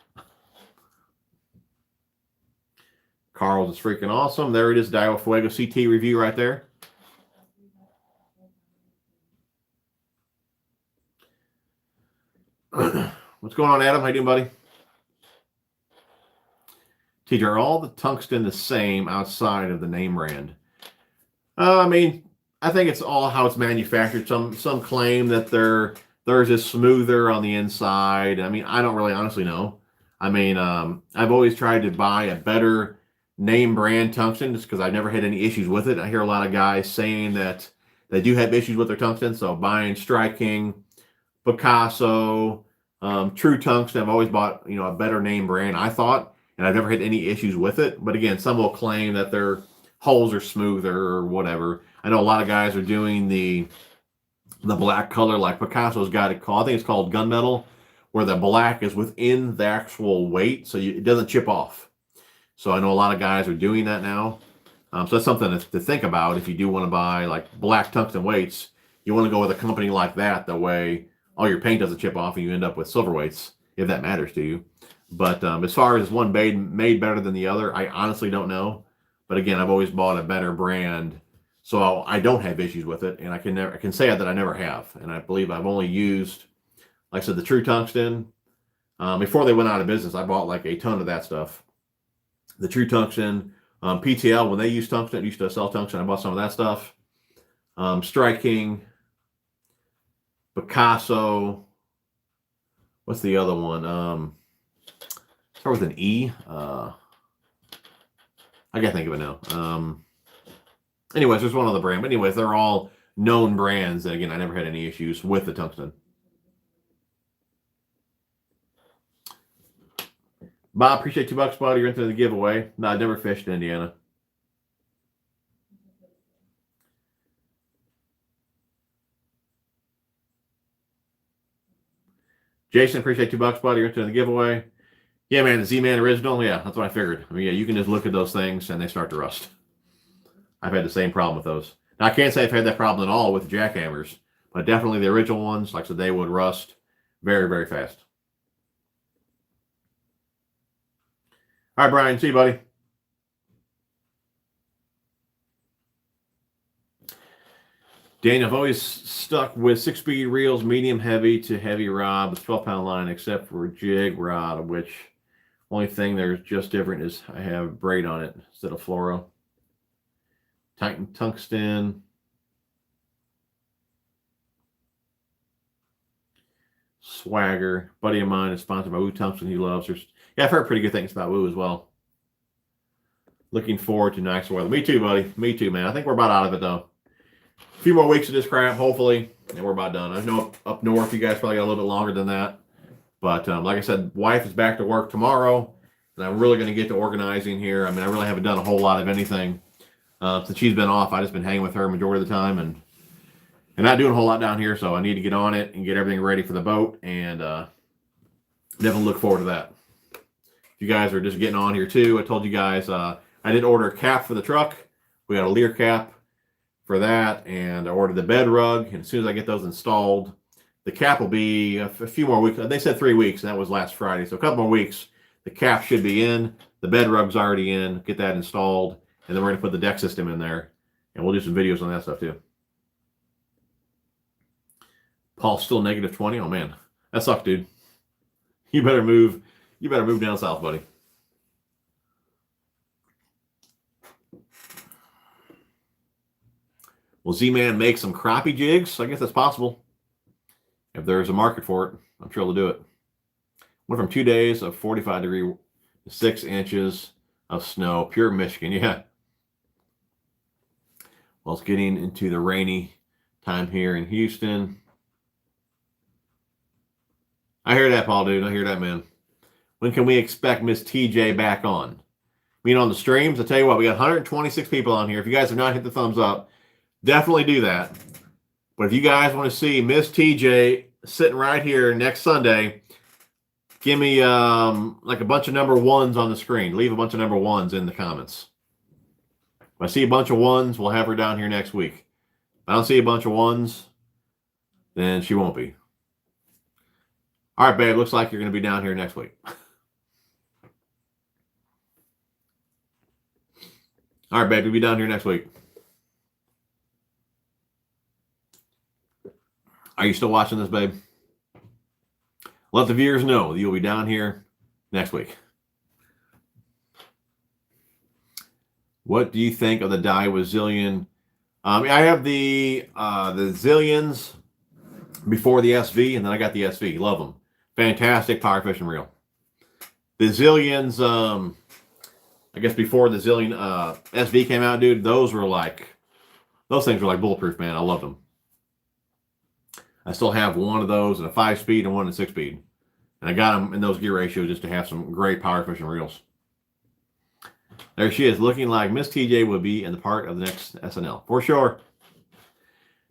Karl's is freaking awesome. There it is, Daiwa Fuego CT review right there. What's going on, Adam? How you doing, buddy? TJ, are all the tungsten the same outside of the name brand? I mean, I think it's all how it's manufactured. Some claim that theirs is smoother on the inside. I mean, I don't really honestly know. I mean, I've always tried to buy a better name brand tungsten just because I've never had any issues with it. I hear a lot of guys saying that they do have issues with their tungsten. So buying Strike King, Picasso, True Tungsten, I've always bought, you know, a better name brand, I thought, and I've never had any issues with it. But again, some will claim that their holes are smoother or whatever. I know a lot of guys are doing the black color, like Picasso's got it called, I think it's called gunmetal, where the black is within the actual weight, so it doesn't chip off. So I know a lot of guys are doing that now. So that's something to think about if you do want to buy like black tungsten weights. You want to go with a company like that. That way all your paint doesn't chip off and you end up with silver weights, if that matters to you. But as far as one made better than the other, I honestly don't know. But again, I've always bought a better brand So I don't have issues with it, and I can say that I never have. And I believe I've only used, like I said, the True Tungsten. Before they went out of business, I bought like a ton of that stuff. The True Tungsten, PTL, when they used tungsten, used to sell tungsten. I bought some of that stuff. Strike King, Picasso. What's the other one? Start with an E. I can't think of it now. Anyways, there's one other brand. But anyways, they're all known brands. And again, I never had any issues with the tungsten. Bob, appreciate $2, buddy. You're into the giveaway. No, I never fished in Indiana. Jason, appreciate $2, buddy. You're into the giveaway. Yeah, man, the Z-Man original. Yeah, that's what I figured. I mean, yeah, you can just look at those things and they start to rust. I've had the same problem with those. Now, I can't say I've had that problem at all with the jackhammers, but definitely the original ones, like I said, they would rust very, very fast. All right, Brian. See you, buddy. Daniel, I've always stuck with 6-speed reels, medium heavy to heavy rod with 12-pound line, except for jig rod, which only thing there's just different is I have braid on it instead of fluoro. Titan Tungsten. Swagger. Buddy of mine is sponsored by Woo Tungsten. He loves her. Yeah, I've heard pretty good things about Woo as well. Looking forward to nicer weather. Me too, buddy. Me too, man. I think we're about out of it, though. A few more weeks of this crap, hopefully, and we're about done. I know up north, you guys probably got a little bit longer than that. But like I said, wife is back to work tomorrow, and I'm really going to get to organizing here. I mean, I really haven't done a whole lot of anything since she's been off. I've just been hanging with her majority of the time and not doing a whole lot down here. So I need to get on it and get everything ready for the boat, and definitely look forward to that. You guys are just getting on here too. I told you guys I did order a cap for the truck. We got a Lear cap for that, and I ordered the bed rug, and as soon as I get those installed, the cap will be a few more weeks. They said 3 weeks, and that was last Friday, so a couple more weeks. The cap should be in. The bed rug's already in. Get that installed, and then we're going to put the deck system in there, and we'll do some videos on that stuff too. Paul's still negative 20. Oh man, that sucks, dude. You better move. You better move down south, buddy. Will Z-Man make some crappie jigs? I guess that's possible. If there's a market for it, I'm sure they'll do it. Went from 2 days of 45-degree to 6 inches of snow, pure Michigan. Yeah. Well, it's getting into the rainy time here in Houston. I hear that, Paul, dude. I hear that, man. When can we expect Miss TJ back on? I mean, on the streams, I tell you what, we got 126 people on here. If you guys have not hit the thumbs up, definitely do that. But if you guys want to see Miss TJ sitting right here next Sunday, give me like a bunch of number ones on the screen. Leave a bunch of number ones in the comments. If I see a bunch of ones, we'll have her down here next week. If I don't see a bunch of ones, then she won't be. All right, babe, looks like you're going to be down here next week. All right, babe, you'll be down here next week. Are you still watching this, babe? Let the viewers know that you'll be down here next week. What do you think of the Daiwa Zillion? I have the Zillions before the SV, and then I got the SV. Love them. Fantastic power fishing reel. The Zillions, I guess before the Zillion SV came out, dude, those things were like bulletproof, man. I loved them. I still have one of those in a 5-speed and one in a 6-speed. And I got them in those gear ratios just to have some great power fishing reels. There she is, looking like Miss TJ will be in the part of the next SNL. For sure.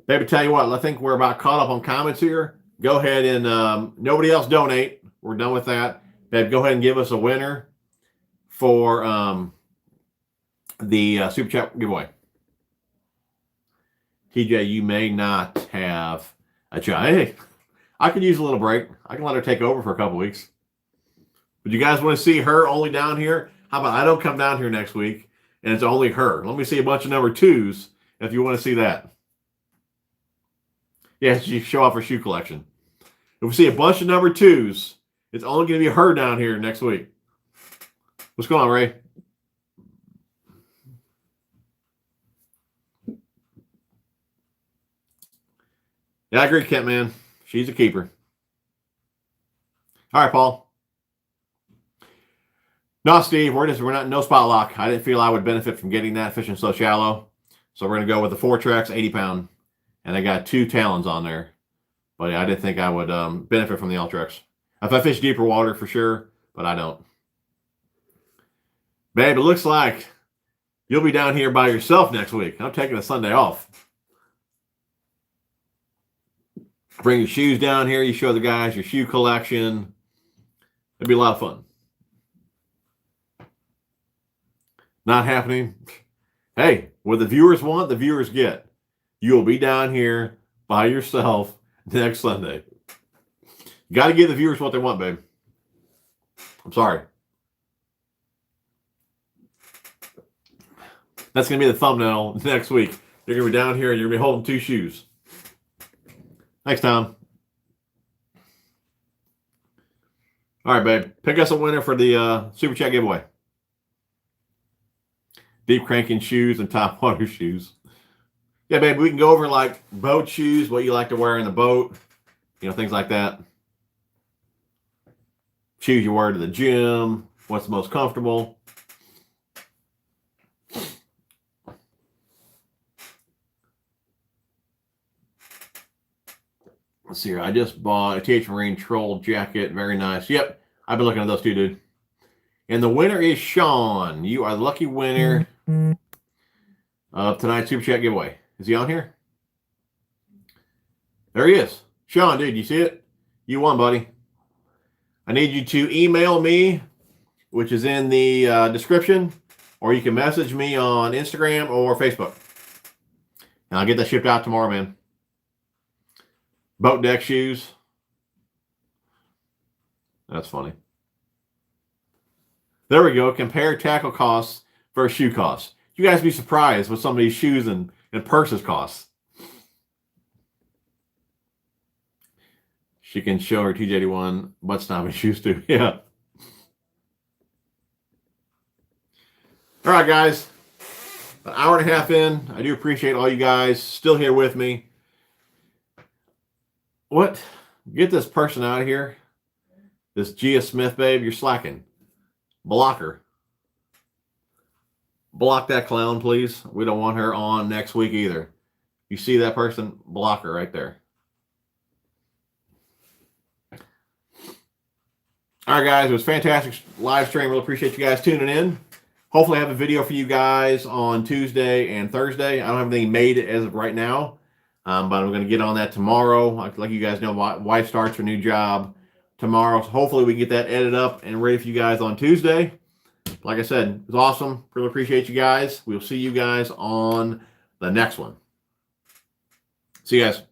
Baby, tell you what, I think we're about caught up on comments here. Go ahead and, nobody else donate. We're done with that. Babe, go ahead and give us a winner for the Super Chat giveaway. TJ, you may not have a job. Hey, I could use a little break. I can let her take over for a couple weeks. But you guys want to see her only down here? How about I don't come down here next week and it's only her? Let me see a bunch of number 2s if you want to see that. Yeah, she show off her shoe collection. If we see a bunch of number 2s, it's only going to be her down here next week. What's going on, Ray? Yeah, I agree, Kent, man. She's a keeper. All right, Paul. No, Steve, we're not no spot lock. I didn't feel I would benefit from getting that fishing so shallow. So we're going to go with the 4-Trex 80-pound. And I got 2 talons on there. But yeah, I didn't think I would benefit from the Ultrex. If I fish deeper water, for sure, but I don't. Babe, it looks like you'll be down here by yourself next week. I'm taking a Sunday off. Bring your shoes down here. You show the guys your shoe collection. It'd be a lot of fun. Not happening. Hey, what the viewers want, the viewers get. You'll be down here by yourself next Sunday. You got to give the viewers what they want, babe. I'm sorry. That's going to be the thumbnail next week. You're going to be down here and you're going to be holding 2 shoes. Thanks, Tom. All right, babe. Pick us a winner for the Super Chat giveaway. Deep cranking shoes and top water shoes. Yeah, babe, we can go over like boat shoes, what you like to wear in the boat, things like that. Shoes you wear to the gym, what's the most comfortable. Let's see here. I just bought a TH Marine Troll jacket. Very nice. Yep, I've been looking at those too, dude. And the winner is Sean. You are the lucky winner of tonight's Super Chat giveaway. Is he on here? There he is. Sean, dude, you see it? You won, buddy. I need you to email me, which is in the description, or you can message me on Instagram or Facebook. And I'll get that shipped out tomorrow, man. Boat deck shoes. That's funny. There we go. Compare tackle costs versus shoe costs. You guys be surprised what some of these shoes and purses cost. She can show her TJ81 butt stomping shoes too. Yeah. All right, guys. An hour and a half in. I do appreciate all you guys still here with me. What? Get this person out of here. This Gia Smith, babe. You're slacking. Block her. Block that clown, please. We don't want her on next week either. You see that person? Block her right there. All right, guys. It was a fantastic live stream. Really appreciate you guys tuning in. Hopefully I have a video for you guys on Tuesday and Thursday. I don't have anything made as of right now, but I'm going to get on that tomorrow. Like you guys know, my wife starts her new job tomorrow. So hopefully we can get that edited up and ready for you guys on Tuesday. Like I said, it was awesome. Really appreciate you guys. We'll see you guys on the next one. See you guys.